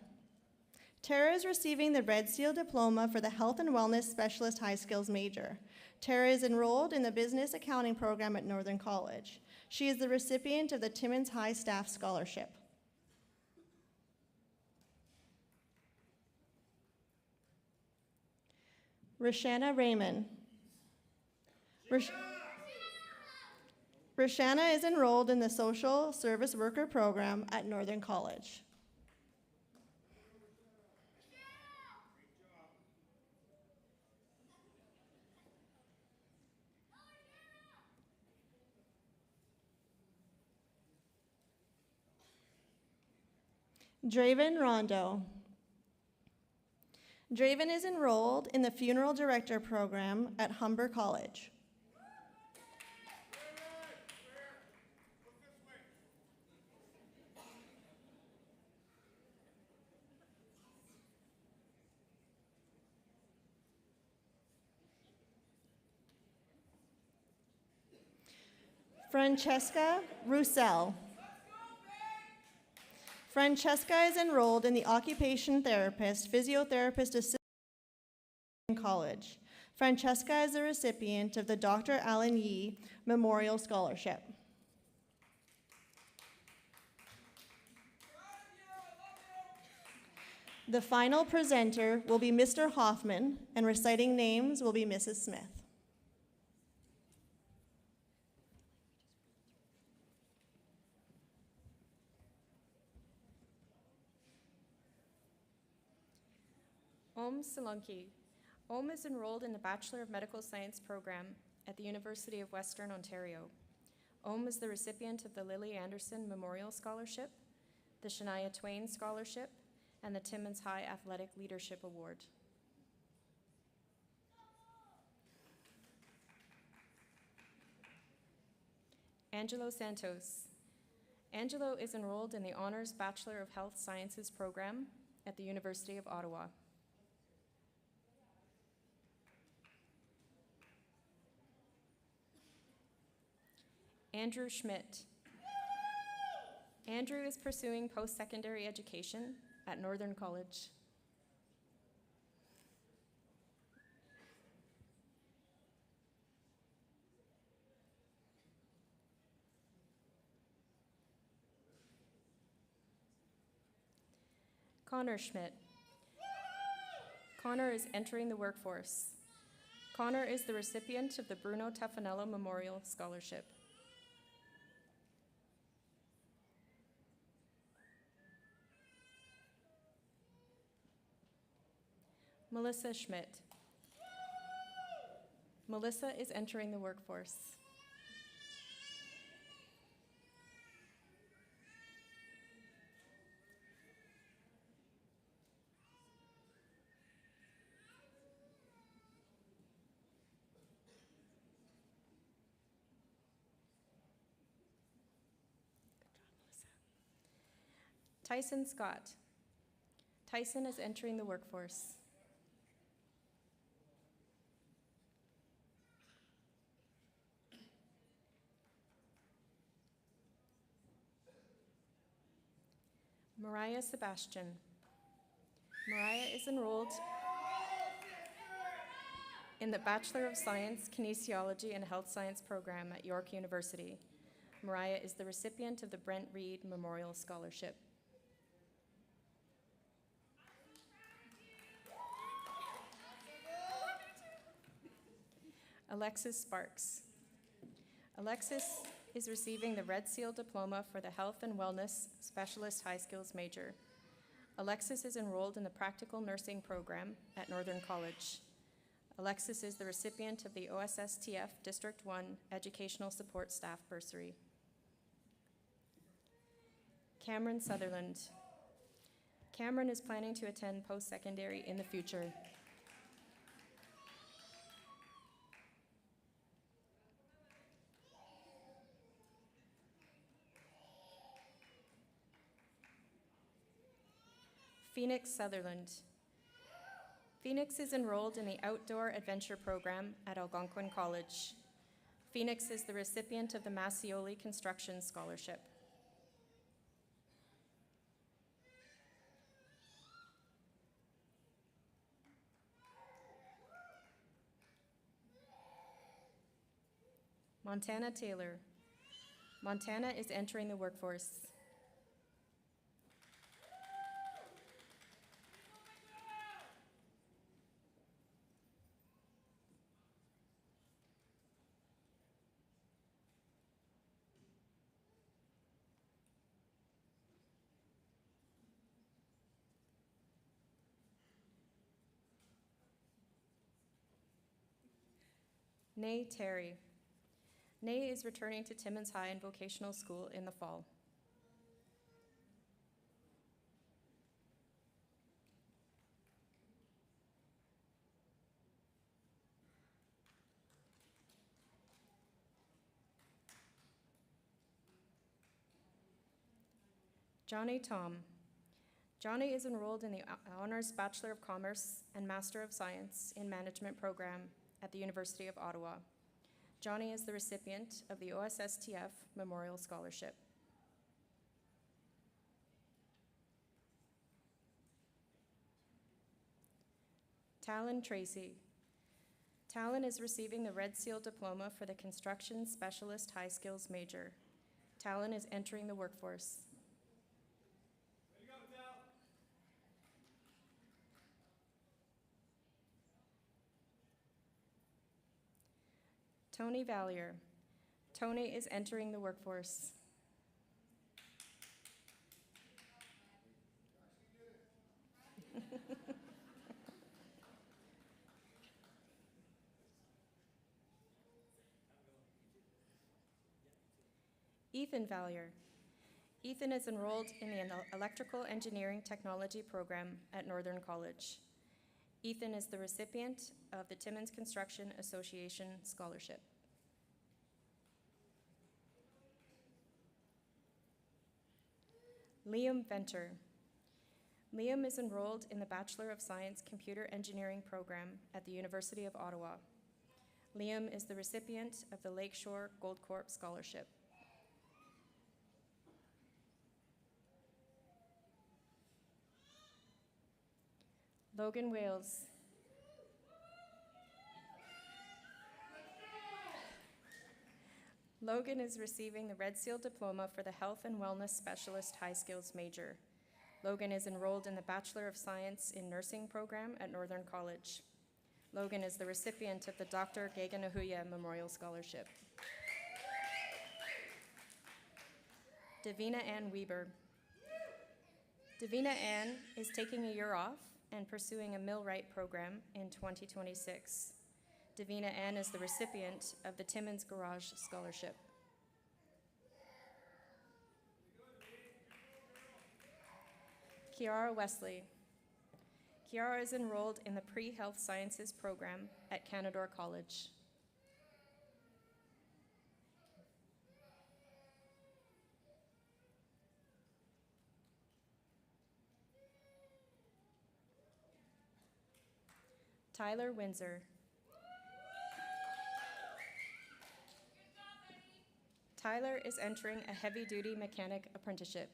Tara is receiving the Red Seal Diploma for the Health and Wellness Specialist High Skills major. Tara is enrolled in the Business Accounting program at Northern College. She is the recipient of the Timmins High Staff Scholarship. Roshana Raymond. Roshana is enrolled in the Social Service Worker program at Northern College. Draven Rondo. Draven is enrolled in the Funeral Director program at Humber College. Francesca Roussel. Francesca is enrolled in the Occupation Therapist, Physiotherapist Assistant College. Francesca is the recipient of the Dr. Alan Yee Memorial Scholarship. The final presenter will be Mr. Hoffman, and reciting names will be Mrs. Smith. Om Salunki. Om is enrolled in the Bachelor of Medical Science program at the University of Western Ontario. Om is the recipient of the Lily Anderson Memorial Scholarship, the Shania Twain Scholarship, and the Timmins High Athletic Leadership Award. Angelo Santos. Angelo is enrolled in the Honors Bachelor of Health Sciences program at the University of Ottawa. Andrew Schmidt. Andrew is pursuing post-secondary education at Northern College. Connor Schmidt. Connor is entering the workforce. Connor is the recipient of the Bruno Tuffanello Memorial Scholarship. Melissa Schmidt. Melissa is entering the workforce. Tyson Scott. Tyson is entering the workforce. Mariah Sebastian. Mariah is enrolled in the Bachelor of Science, Kinesiology and Health Science program at York University. Mariah is the recipient of the Brent Reed Memorial Scholarship. Alexis Sparks. Alexis is receiving the Red Seal Diploma for the Health and Wellness Specialist High Skills major. Alexis is enrolled in the Practical Nursing program at Northern College. Alexis is the recipient of the OSSTF District 1 Educational Support Staff Bursary. Cameron Sutherland. Cameron is planning to attend post-secondary in the future. Phoenix Sutherland. Phoenix is enrolled in the Outdoor Adventure Program at Algonquin College. Phoenix is the recipient of the Massioli Construction Scholarship. Montana Taylor. Montana is entering the workforce. Nay Terry. Nay is returning to Timmins High and Vocational School in the fall. Johnny Tom. Johnny is enrolled in the Honors Bachelor of Commerce and Master of Science in Management program at the University of Ottawa. Johnny is the recipient of the OSSTF Memorial Scholarship. Talon Tracy. Talon is receiving the Red Seal Diploma for the Construction Specialist High Skills major. Talon is entering the workforce. Tony Valier. Tony is entering the workforce. Ethan Valier. Ethan is enrolled in the Electrical Engineering Technology program at Northern College. Ethan is the recipient of the Timmins Construction Association Scholarship. Liam Venter. Liam is enrolled in the Bachelor of Science Computer Engineering program at the University of Ottawa. Liam is the recipient of the Lakeshore Gold Corp Scholarship. Logan Wales. Logan is receiving the Red Seal Diploma for the Health and Wellness Specialist High Skills major. Logan is enrolled in the Bachelor of Science in Nursing program at Northern College. Logan is the recipient of the Dr. Gaganahuya Memorial Scholarship. Davina Ann Weber. Davina Ann is taking a year off and pursuing a millwright program in 2026. Davina Ann is the recipient of the Timmins Garage Scholarship. Kiara Wesley. Kiara is enrolled in the Pre-Health Sciences program at Canadore College. Tyler Windsor. Tyler is entering a heavy-duty mechanic apprenticeship.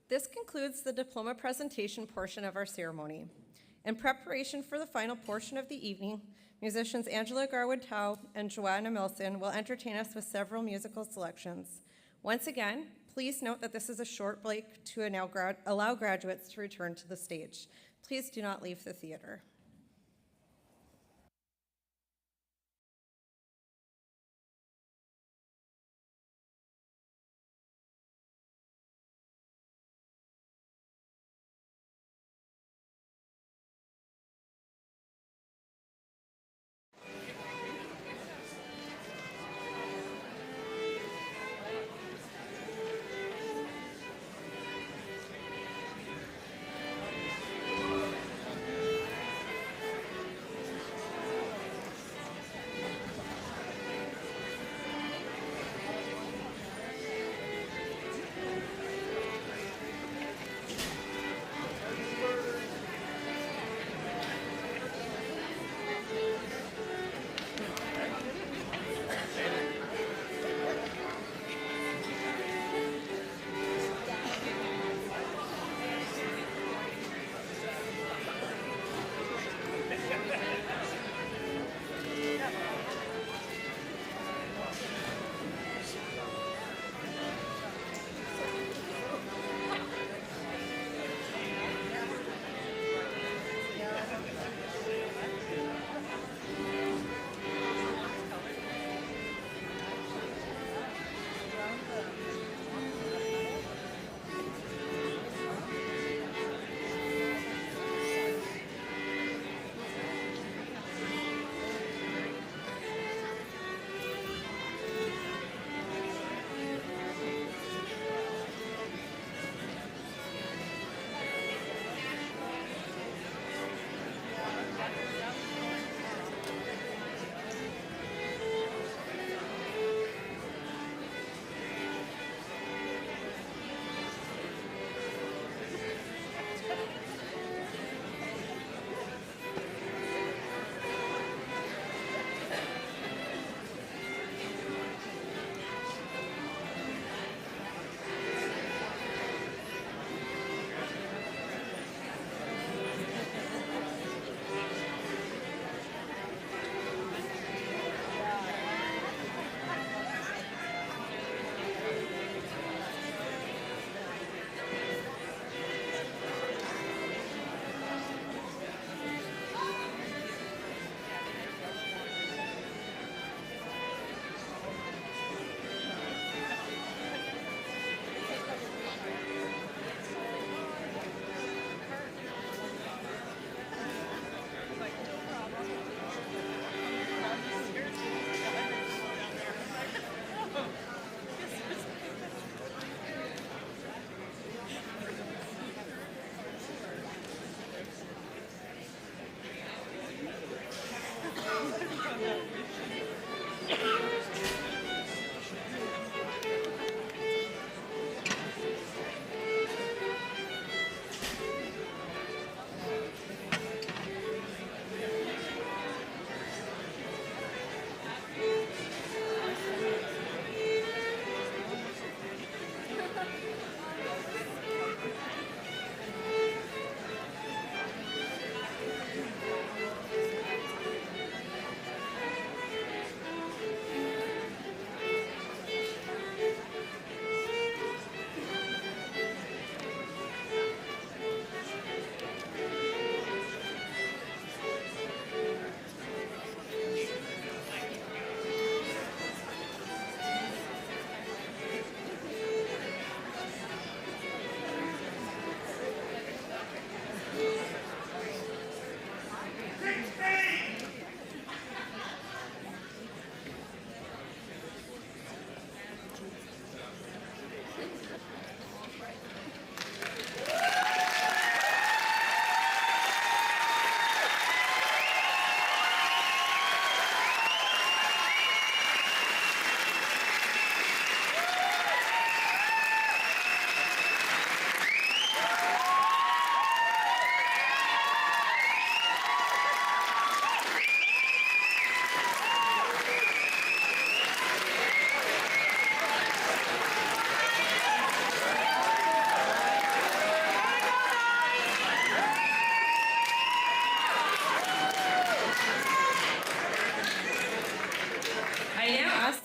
This concludes the diploma presentation portion of our ceremony. In preparation for the final portion of the evening, musicians Angela Garwood-Tao and Joanna Milson will entertain us with several musical selections. Once again, please note that this is a short break to allow graduates to return to the stage. Please do not leave the theater.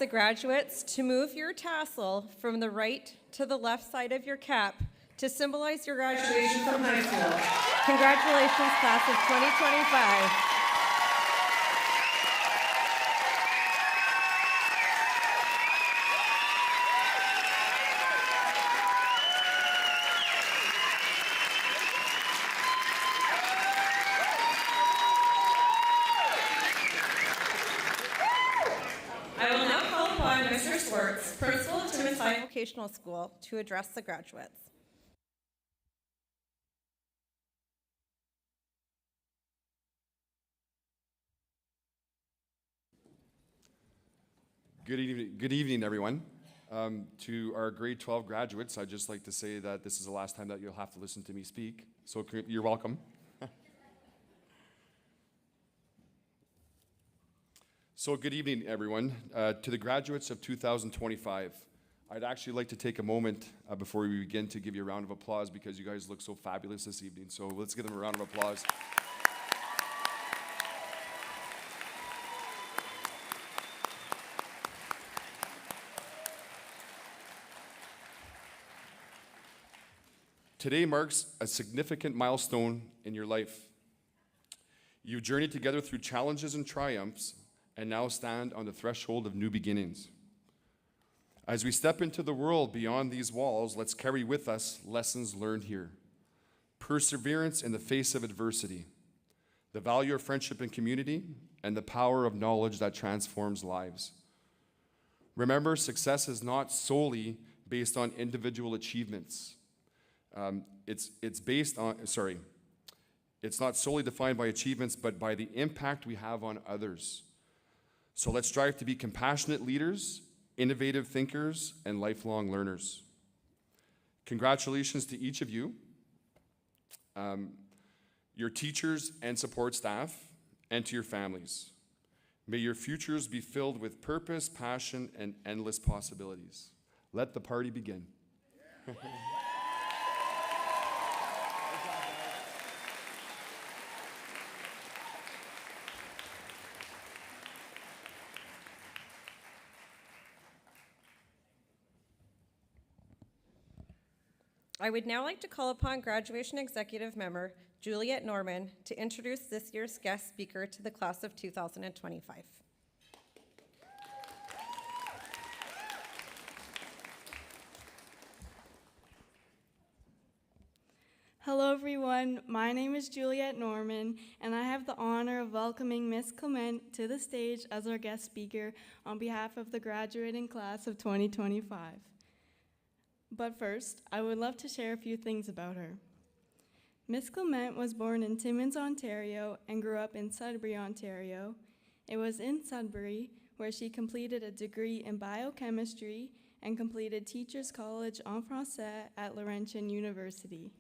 the graduates to move your tassel from the right to the left side of your cap to symbolize your graduation from high school. Congratulations, class of 2025. I will now call upon Mr. Swartz, Principal of Timmins Vocational School, to address the graduates. Good evening, everyone. To our grade 12 graduates, I'd just like to say that this is the last time that you'll have to listen to me speak, so you're welcome. So good evening, everyone. To the graduates of 2025, I'd actually like to take a moment before we begin to give you a round of applause because you guys look so fabulous this evening. So let's give them a round of applause. Today marks a significant milestone in your life. You've journeyed together through challenges and triumphs and now stand on the threshold of new beginnings. As we step into the world beyond these walls, let's carry with us lessons learned here. Perseverance in the face of adversity, the value of friendship and community, and the power of knowledge that transforms lives. Remember, success is not solely based on individual achievements. It's not solely defined by achievements, but by the impact we have on others. So let's strive to be compassionate leaders, innovative thinkers, and lifelong learners. Congratulations to each of you, your teachers and support staff, and to your families. May your futures be filled with purpose, passion, and endless possibilities. Let the party begin. I would now like to call upon Graduation Executive Member Juliet Norman to introduce this year's guest speaker to the class of 2025. Hello everyone, my name is Juliet Norman, and I have the honor of welcoming Ms. Clement to the stage as our guest speaker on behalf of the graduating class of 2025. But first, I would love to share a few things about her. Ms. Clement was born in Timmins, Ontario, and grew up in Sudbury, Ontario. It was in Sudbury where she completed a degree in biochemistry and completed Teachers College en Français at Laurentian University.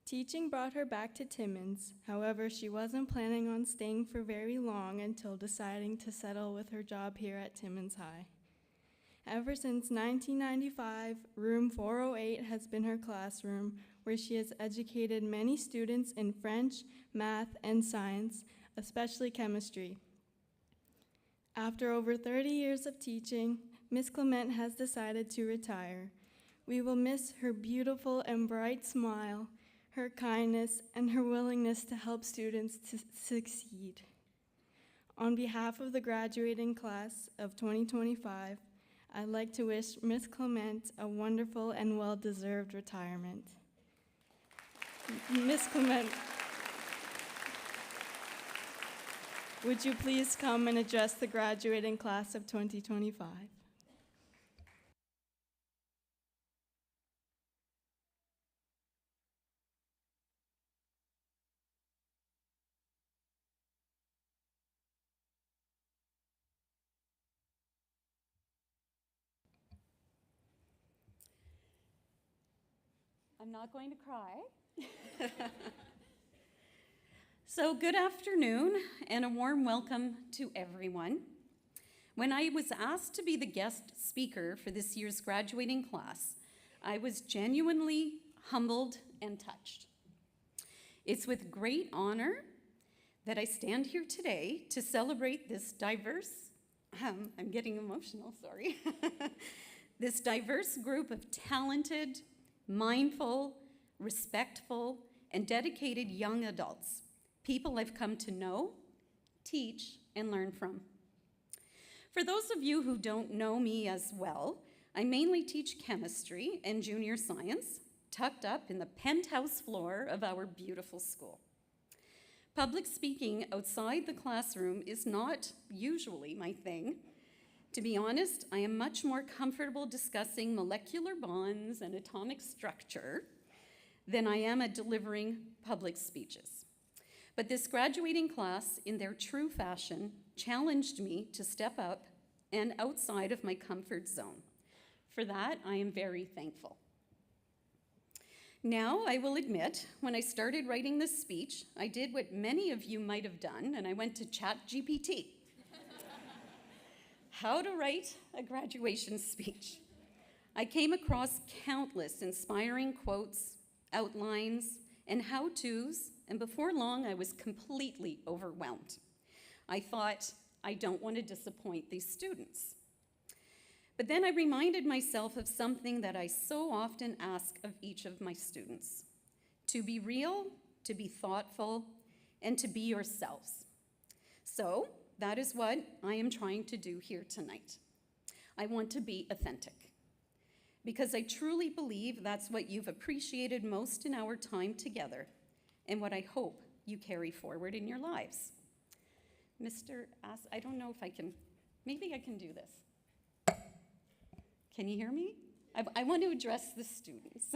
Teaching brought her back to Timmins. However, she wasn't planning on staying for very long until deciding to settle with her job here at Timmins High. Ever since 1995, room 408 has been her classroom, where she has educated many students in French, math, and science, especially chemistry. After over 30 years of teaching, Ms. Clement has decided to retire. We will miss her beautiful and bright smile, her kindness, and her willingness to help students to succeed. On behalf of the graduating class of 2025, I'd like to wish Ms. Clement a wonderful and well-deserved retirement. Ms. Clement, would you please come and address the graduating class of 2025? I'm not going to cry. So good afternoon and a warm welcome to everyone. When I was asked to be the guest speaker for this year's graduating class, I was genuinely humbled and touched. It's with great honor that I stand here today to celebrate this diverse, I'm getting emotional, sorry. This diverse group of talented, mindful, respectful, and dedicated young adults, people I've come to know, teach, and learn from. For those of you who don't know me as well, I mainly teach chemistry and junior science, tucked up in the penthouse floor of our beautiful school. Public speaking outside the classroom is not usually my thing. To be honest, I am much more comfortable discussing molecular bonds and atomic structure than I am at delivering public speeches. But this graduating class, in their true fashion, challenged me to step up and outside of my comfort zone. For that, I am very thankful. Now, I will admit, when I started writing this speech, I did what many of you might have done, and I went to ChatGPT. How to write a graduation speech. I came across countless inspiring quotes, outlines, and how-tos, and before long, I was completely overwhelmed. I thought, I don't want to disappoint these students. But then I reminded myself of something that I so often ask of each of my students: to be real, to be thoughtful, and to be yourselves. So that is what I am trying to do here tonight. I want to be authentic, because I truly believe that's what you've appreciated most in our time together, and what I hope you carry forward in your lives. I don't know if I can, maybe I can do this. Can you hear me? I want to address the students.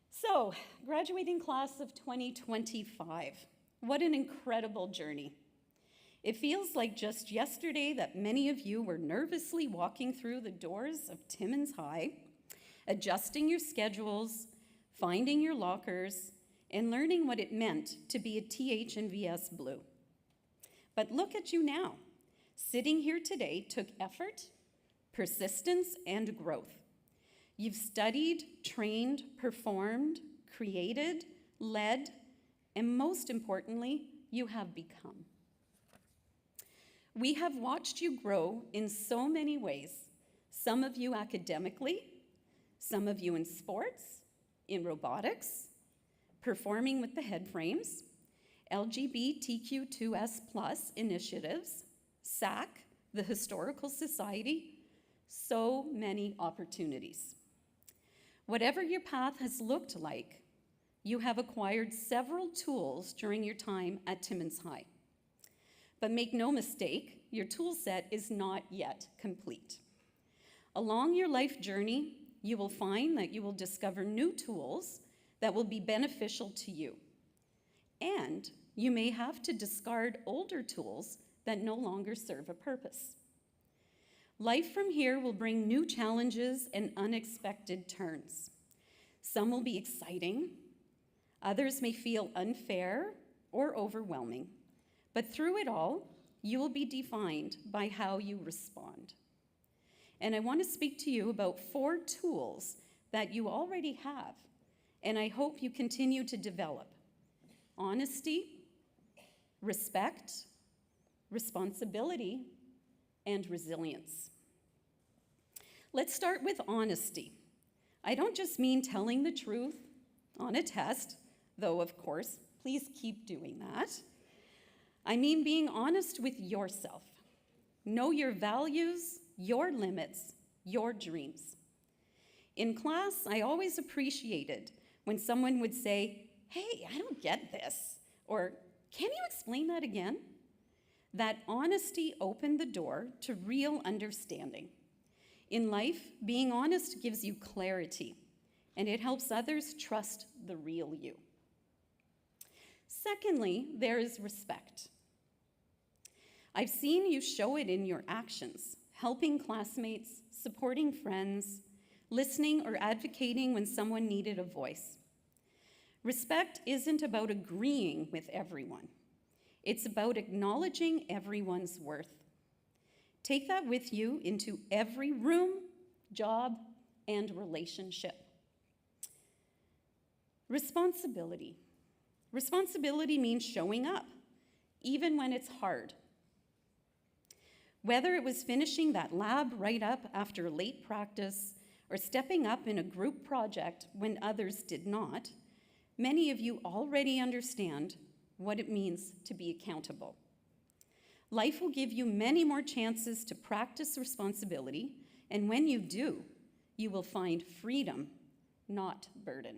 So, graduating class of 2025. What an incredible journey. It feels like just yesterday that many of you were nervously walking through the doors of Timmins High, adjusting your schedules, finding your lockers, and learning what it meant to be a TH&VS Blue. But look at you now. Sitting here today took effort, persistence, and growth. You've studied, trained, performed, created, led, and most importantly, you have become. We have watched you grow in so many ways, some of you academically, some of you in sports, in robotics, performing with the head frames, LGBTQ2S+ initiatives, SAC, the Historical Society, so many opportunities. Whatever your path has looked like, you have acquired several tools during your time at Timmins High. But make no mistake, your tool set is not yet complete. Along your life journey, you will find that you will discover new tools that will be beneficial to you. And you may have to discard older tools that no longer serve a purpose. Life from here will bring new challenges and unexpected turns. Some will be exciting, others may feel unfair or overwhelming, but through it all, you will be defined by how you respond. And I want to speak to you about 4 tools that you already have, and I hope you continue to develop: honesty, respect, responsibility, and resilience. Let's start with honesty. I don't just mean telling the truth on a test, though of course, please keep doing that. I mean being honest with yourself. Know your values, your limits, your dreams. In class, I always appreciated when someone would say, "Hey, I don't get this," or "Can you explain that again?" That honesty opened the door to real understanding. In life, being honest gives you clarity, and it helps others trust the real you. Secondly, there is respect. I've seen you show it in your actions, helping classmates, supporting friends, listening or advocating when someone needed a voice. Respect isn't about agreeing with everyone. It's about acknowledging everyone's worth. Take that with you into every room, job, and relationship. Responsibility. Responsibility means showing up, even when it's hard. Whether it was finishing that lab write-up after late practice or stepping up in a group project when others did not, many of you already understand what it means to be accountable. Life will give you many more chances to practice responsibility, and when you do, you will find freedom, not burden.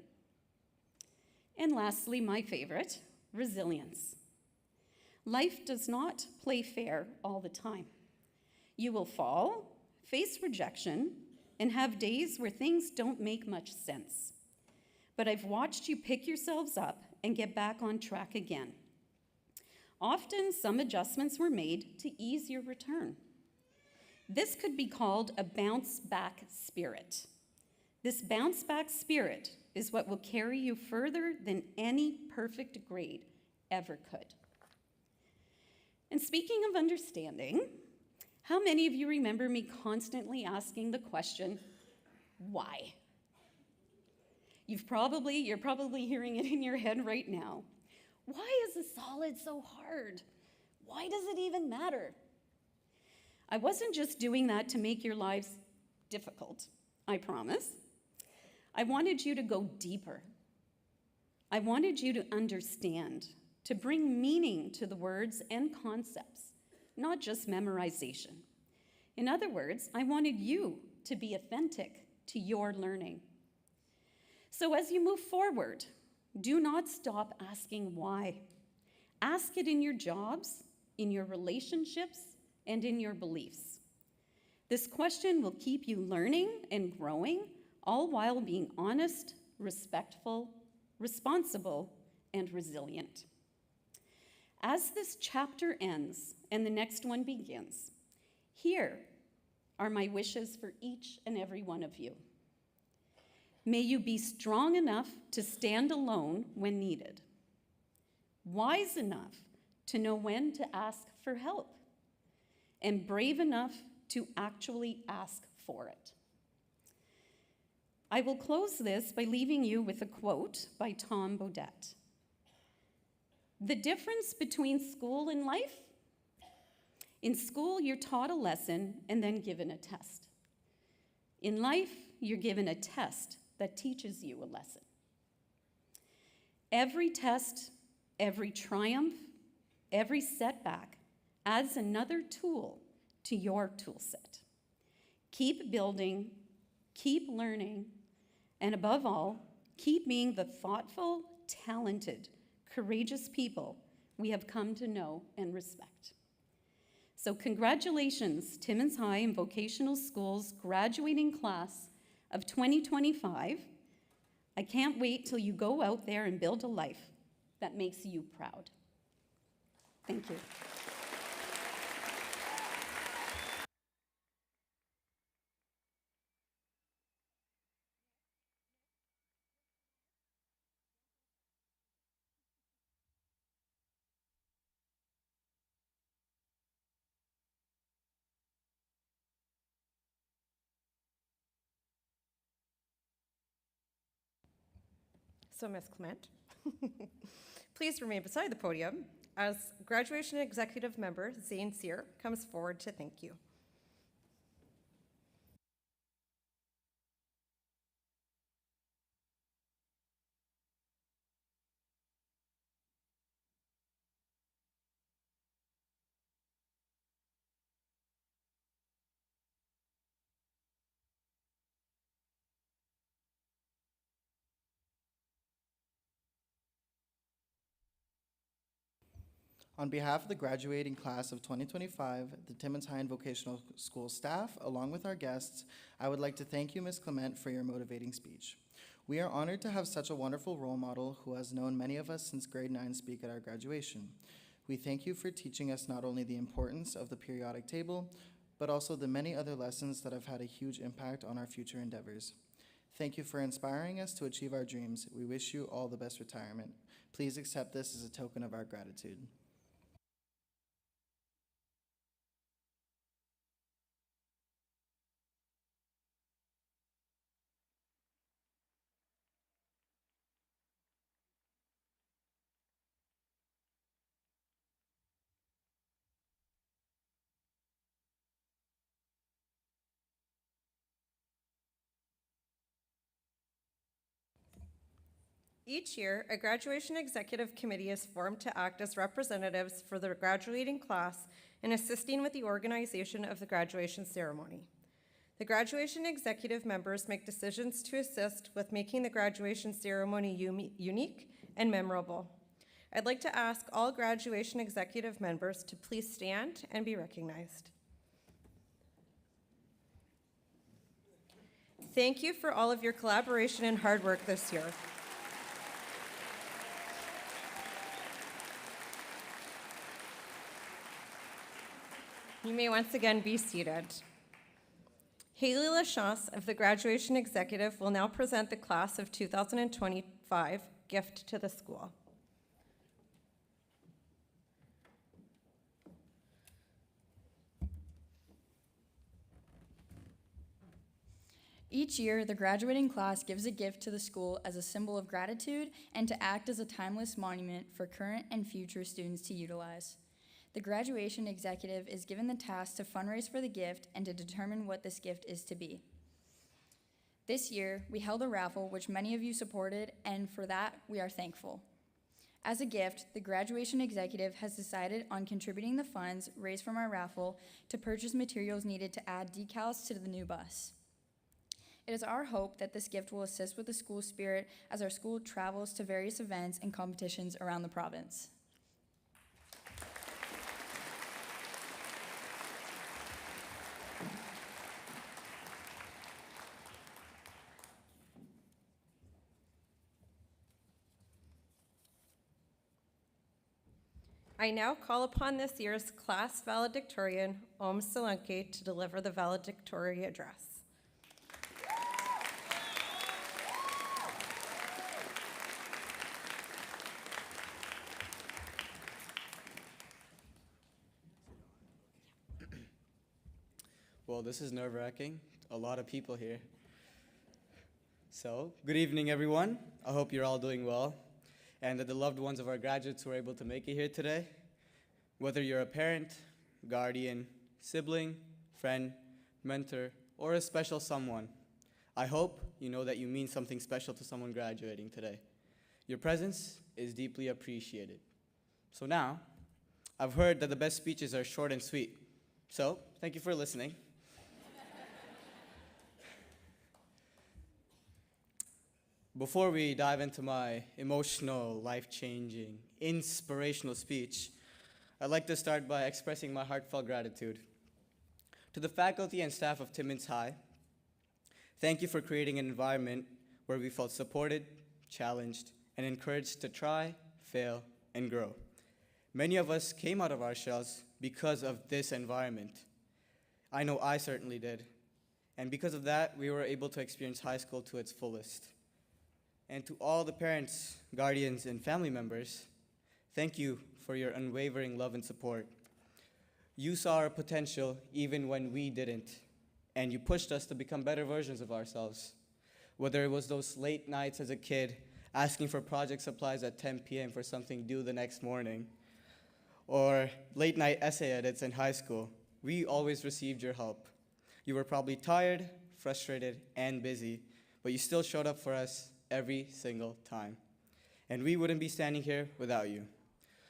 And lastly, my favorite, resilience. Life does not play fair all the time. You will fall, face rejection, and have days where things don't make much sense. But I've watched you pick yourselves up and get back on track again. Often, some adjustments were made to ease your return. This could be called a bounce-back spirit. This bounce-back spirit is what will carry you further than any perfect grade ever could. And speaking of understanding, how many of you remember me constantly asking the question, why? You're probably hearing it in your head right now. Why is a solid so hard? Why does it even matter? I wasn't just doing that to make your lives difficult, I promise. I wanted you to go deeper. I wanted you to understand, to bring meaning to the words and concepts, not just memorization. In other words, I wanted you to be authentic to your learning. So as you move forward, do not stop asking why. Ask it in your jobs, in your relationships, and in your beliefs. This question will keep you learning and growing, all while being honest, respectful, responsible, and resilient. As this chapter ends and the next one begins, here are my wishes for each and every one of you. May you be strong enough to stand alone when needed, wise enough to know when to ask for help, and brave enough to actually ask for it. I will close this by leaving you with a quote by Tom Bodette. The difference between school and life? In school, you're taught a lesson and then given a test. In life, you're given a test that teaches you a lesson. Every test, every triumph, every setback adds another tool to your tool set. Keep building, keep learning, and above all, keep being the thoughtful, talented, courageous people we have come to know and respect. So congratulations, Timmins High and Vocational School's graduating class of 2025. I can't wait till you go out there and build a life that makes you proud. Thank you. So, Ms. Clement, please remain beside the podium as Graduation Executive Member Zane Sear comes forward to thank you. On behalf of the graduating class of 2025, the Timmins High and Vocational School staff, along with our guests, I would like to thank you, Ms. Clement, for your motivating speech. We are honored to have such a wonderful role model who has known many of us since grade 9 speak at our graduation. We thank you for teaching us not only the importance of the periodic table, but also the many other lessons that have had a huge impact on our future endeavors. Thank you for inspiring us to achieve our dreams. We wish you all the best retirement. Please accept this as a token of our gratitude. Each year, a graduation executive committee is formed to act as representatives for the graduating class in assisting with the organization of the graduation ceremony. The graduation executive members make decisions to assist with making the graduation ceremony unique and memorable. I'd like to ask all graduation executive members to please stand and be recognized. Thank you for all of your collaboration and hard work this year. You may once again be seated. Haley Lachance of the Graduation Executive will now present the class of 2025 gift to the school. Each year, the graduating class gives a gift to the school as a symbol of gratitude and to act as a timeless monument for current and future students to utilize. The graduation executive is given the task to fundraise for the gift and to determine what this gift is to be. This year, we held a raffle which many of you supported, and for that, we are thankful. As a gift, the graduation executive has decided on contributing the funds raised from our raffle to purchase materials needed to add decals to the new bus. It is our hope that this gift will assist with the school spirit as our school travels to various events and competitions around the province. I now call upon this year's class valedictorian, Om Solanke, to deliver the valedictory address. Well, this is nerve-wracking. A lot of people here. So, good evening, everyone. I hope you're all doing well, and that the loved ones of our graduates were able to make it here today. Whether you're a parent, guardian, sibling, friend, mentor, or a special someone, I hope you know that you mean something special to someone graduating today. Your presence is deeply appreciated. So now, I've heard that the best speeches are short and sweet. So, thank you for listening. Before we dive into my emotional, life-changing, inspirational speech, I'd like to start by expressing my heartfelt gratitude to the faculty and staff of Timmins High. Thank you for creating an environment where we felt supported, challenged, and encouraged to try, fail, and grow. Many of us came out of our shells because of this environment. I know I certainly did. And because of that, we were able to experience high school to its fullest. And to all the parents, guardians, and family members, thank you for your unwavering love and support. You saw our potential even when we didn't, and you pushed us to become better versions of ourselves. Whether it was those late nights as a kid, asking for project supplies at 10 p.m. for something due the next morning, or late night essay edits in high school, we always received your help. You were probably tired, frustrated, and busy, but you still showed up for us every single time. And we wouldn't be standing here without you.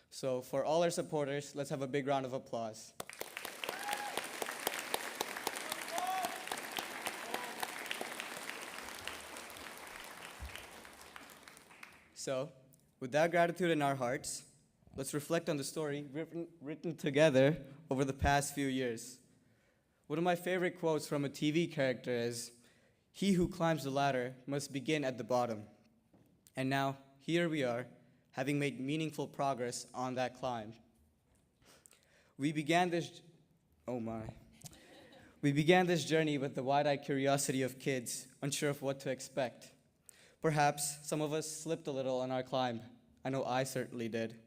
So for all our supporters, let's have a big round of applause. So, with that gratitude in our hearts, let's reflect on the story written together over the past few years. One of my favorite quotes from a TV character is, "He who climbs the ladder must begin at the bottom." And now, here we are, having made meaningful progress on that climb. We began this journey with the wide-eyed curiosity of kids, unsure of what to expect. Perhaps some of us slipped a little on our climb. I know I certainly did.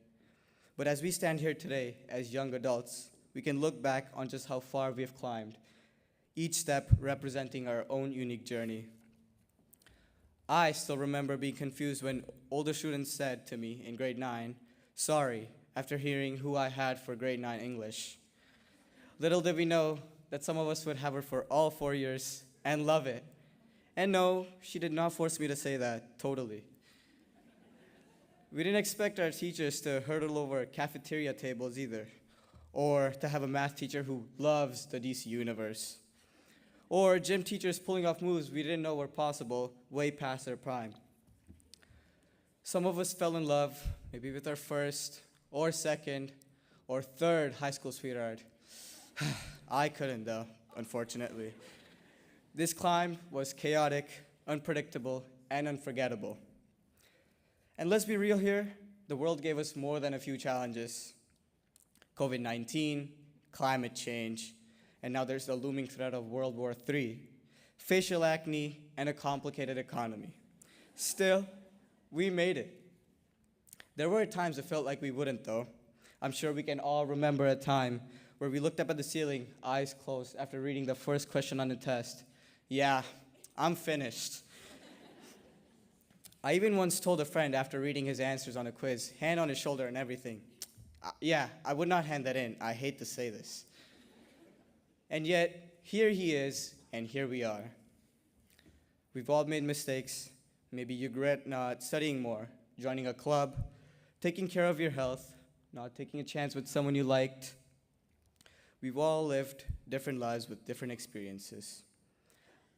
But as we stand here today as young adults, we can look back on just how far we have climbed, each step representing our own unique journey. I still remember being confused when older students said to me in grade 9, "Sorry," after hearing who I had for grade 9 English. Little did we know that some of us would have her for all 4 years and love it. And no, she did not force me to say that, totally. We didn't expect our teachers to hurdle over cafeteria tables either, or to have a math teacher who loves the DC universe, or gym teachers pulling off moves we didn't know were possible way past their prime. Some of us fell in love, maybe with our first, or second, or third high school sweetheart. I couldn't though, unfortunately. This climb was chaotic, unpredictable, and unforgettable. And let's be real here, the world gave us more than a few challenges. COVID-19, climate change, and now there's the looming threat of World War III, facial acne, and a complicated economy. Still, we made it. There were times it felt like we wouldn't though. I'm sure we can all remember a time where we looked up at the ceiling, eyes closed, after reading the first question on the test. Yeah, I'm finished. I even once told a friend after reading his answers on a quiz, hand on his shoulder and everything, yeah, I would not hand that in. I hate to say this. And yet, here he is, and here we are. We've all made mistakes. Maybe you regret not studying more, joining a club, taking care of your health, not taking a chance with someone you liked. We've all lived different lives with different experiences.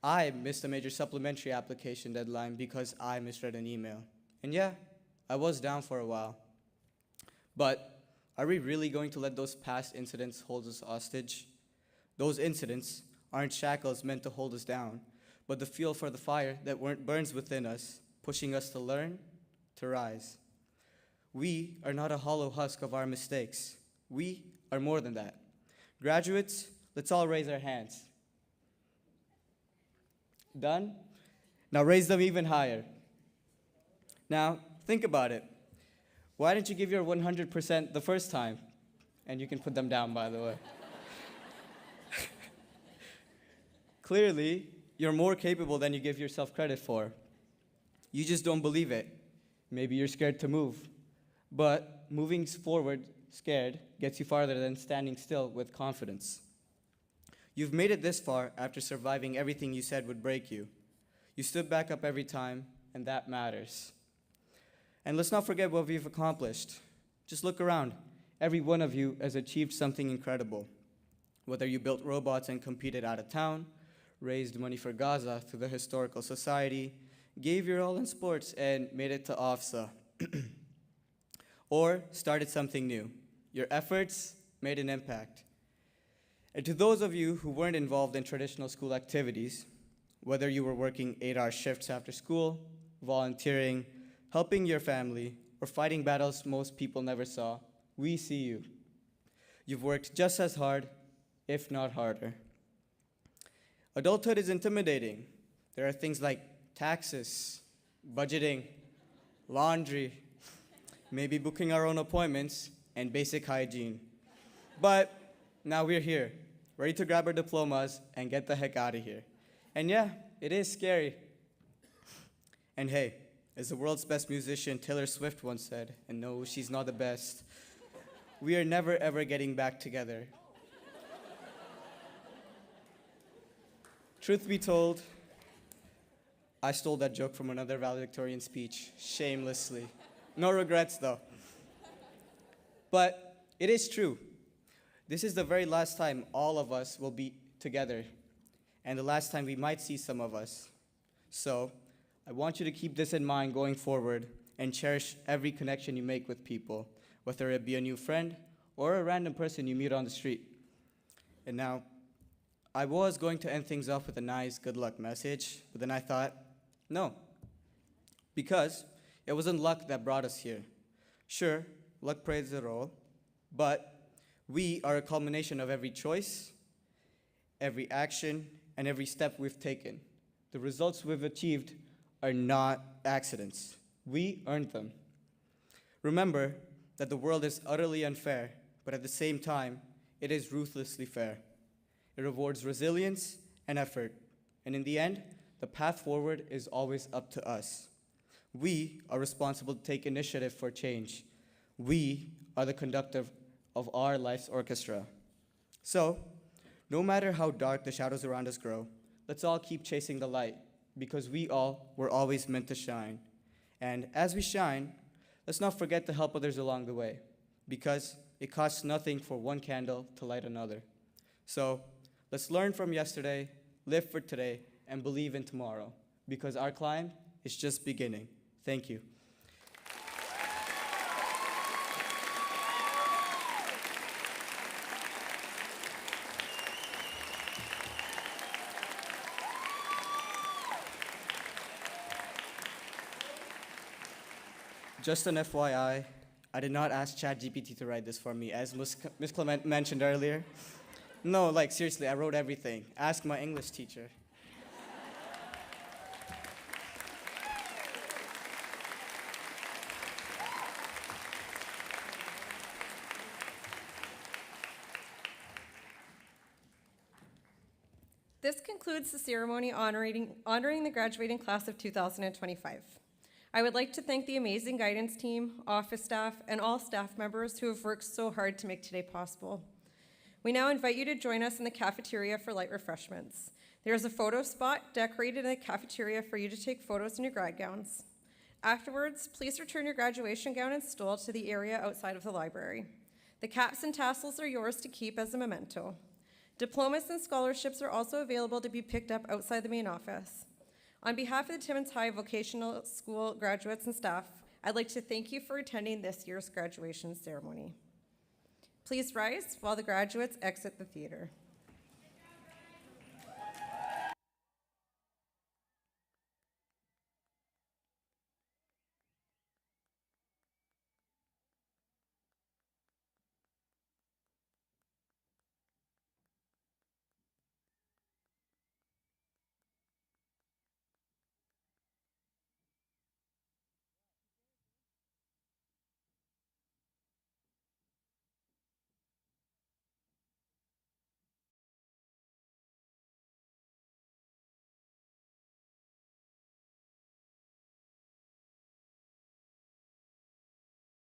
I missed a major supplementary application deadline because I misread an email. And yeah, I was down for a while. But are we really going to let those past incidents hold us hostage? Those incidents aren't shackles meant to hold us down, but the fuel for the fire that burns within us, pushing us to learn, to rise. We are not a hollow husk of our mistakes. We are more than that. Graduates, let's all raise our hands. Done? Now raise them even higher. Now, think about it. Why didn't you give your 100% the first time? And you can put them down, by the way. Clearly, you're more capable than you give yourself credit for. You just don't believe it. Maybe you're scared to move. But moving forward scared gets you farther than standing still with confidence. You've made it this far after surviving everything you said would break you. You stood back up every time, and that matters. And let's not forget what we've accomplished. Just look around. Every one of you has achieved something incredible. Whether you built robots and competed out of town, raised money for Gaza through the Historical Society, gave your all in sports and made it to OFSA, or started something new. Your efforts made an impact. And to those of you who weren't involved in traditional school activities, whether you were working 8-hour shifts after school, volunteering, helping your family, or fighting battles most people never saw, we see you. You've worked just as hard, if not harder. Adulthood is intimidating. There are things like taxes, budgeting, laundry, maybe booking our own appointments, and basic hygiene. But now we're here, ready to grab our diplomas and get the heck out of here. And yeah, it is scary. And hey, as the world's best musician Taylor Swift once said, and no, she's not the best, we are never ever getting back together. Truth be told, I stole that joke from another valedictorian speech, shamelessly. No regrets though. But it is true. This is the very last time all of us will be together, and the last time we might see some of us. So, I want you to keep this in mind going forward and cherish every connection you make with people, whether it be a new friend or a random person you meet on the street. And now, I was going to end things off with a nice good luck message, but then I thought, no, because it wasn't luck that brought us here. Sure, luck plays a role, but we are a culmination of every choice, every action, and every step we've taken. The results we've achieved are not accidents. We earned them. Remember that the world is utterly unfair, but at the same time, it is ruthlessly fair. It rewards resilience and effort, and in the end, the path forward is always up to us. We are responsible to take initiative for change. We are the conductor of our life's orchestra. So, no matter how dark the shadows around us grow, let's all keep chasing the light, because we all were always meant to shine. And as we shine, Let's not forget to help others along the way, because it costs nothing for one candle to light another. So let's learn from yesterday, live for today, and believe in tomorrow, because our climb is just beginning. Thank you. Just an FYI, I did not ask ChatGPT to write this for me, as Ms. Clement mentioned earlier. No, like seriously, I wrote everything. Ask my English teacher. This concludes the ceremony honoring the graduating class of 2025. I would like to thank the amazing guidance team, office staff, and all staff members who have worked so hard to make today possible. We now invite you to join us in the cafeteria for light refreshments. There is a photo spot decorated in the cafeteria for you to take photos in your grad gowns. Afterwards, please return your graduation gown and stole to the area outside of the library. The caps and tassels are yours to keep as a memento. Diplomas and scholarships are also available to be picked up outside the main office. On behalf of the Timmins High Vocational School graduates and staff, I'd like to thank you for attending this year's graduation ceremony. Please rise while the graduates exit the theater.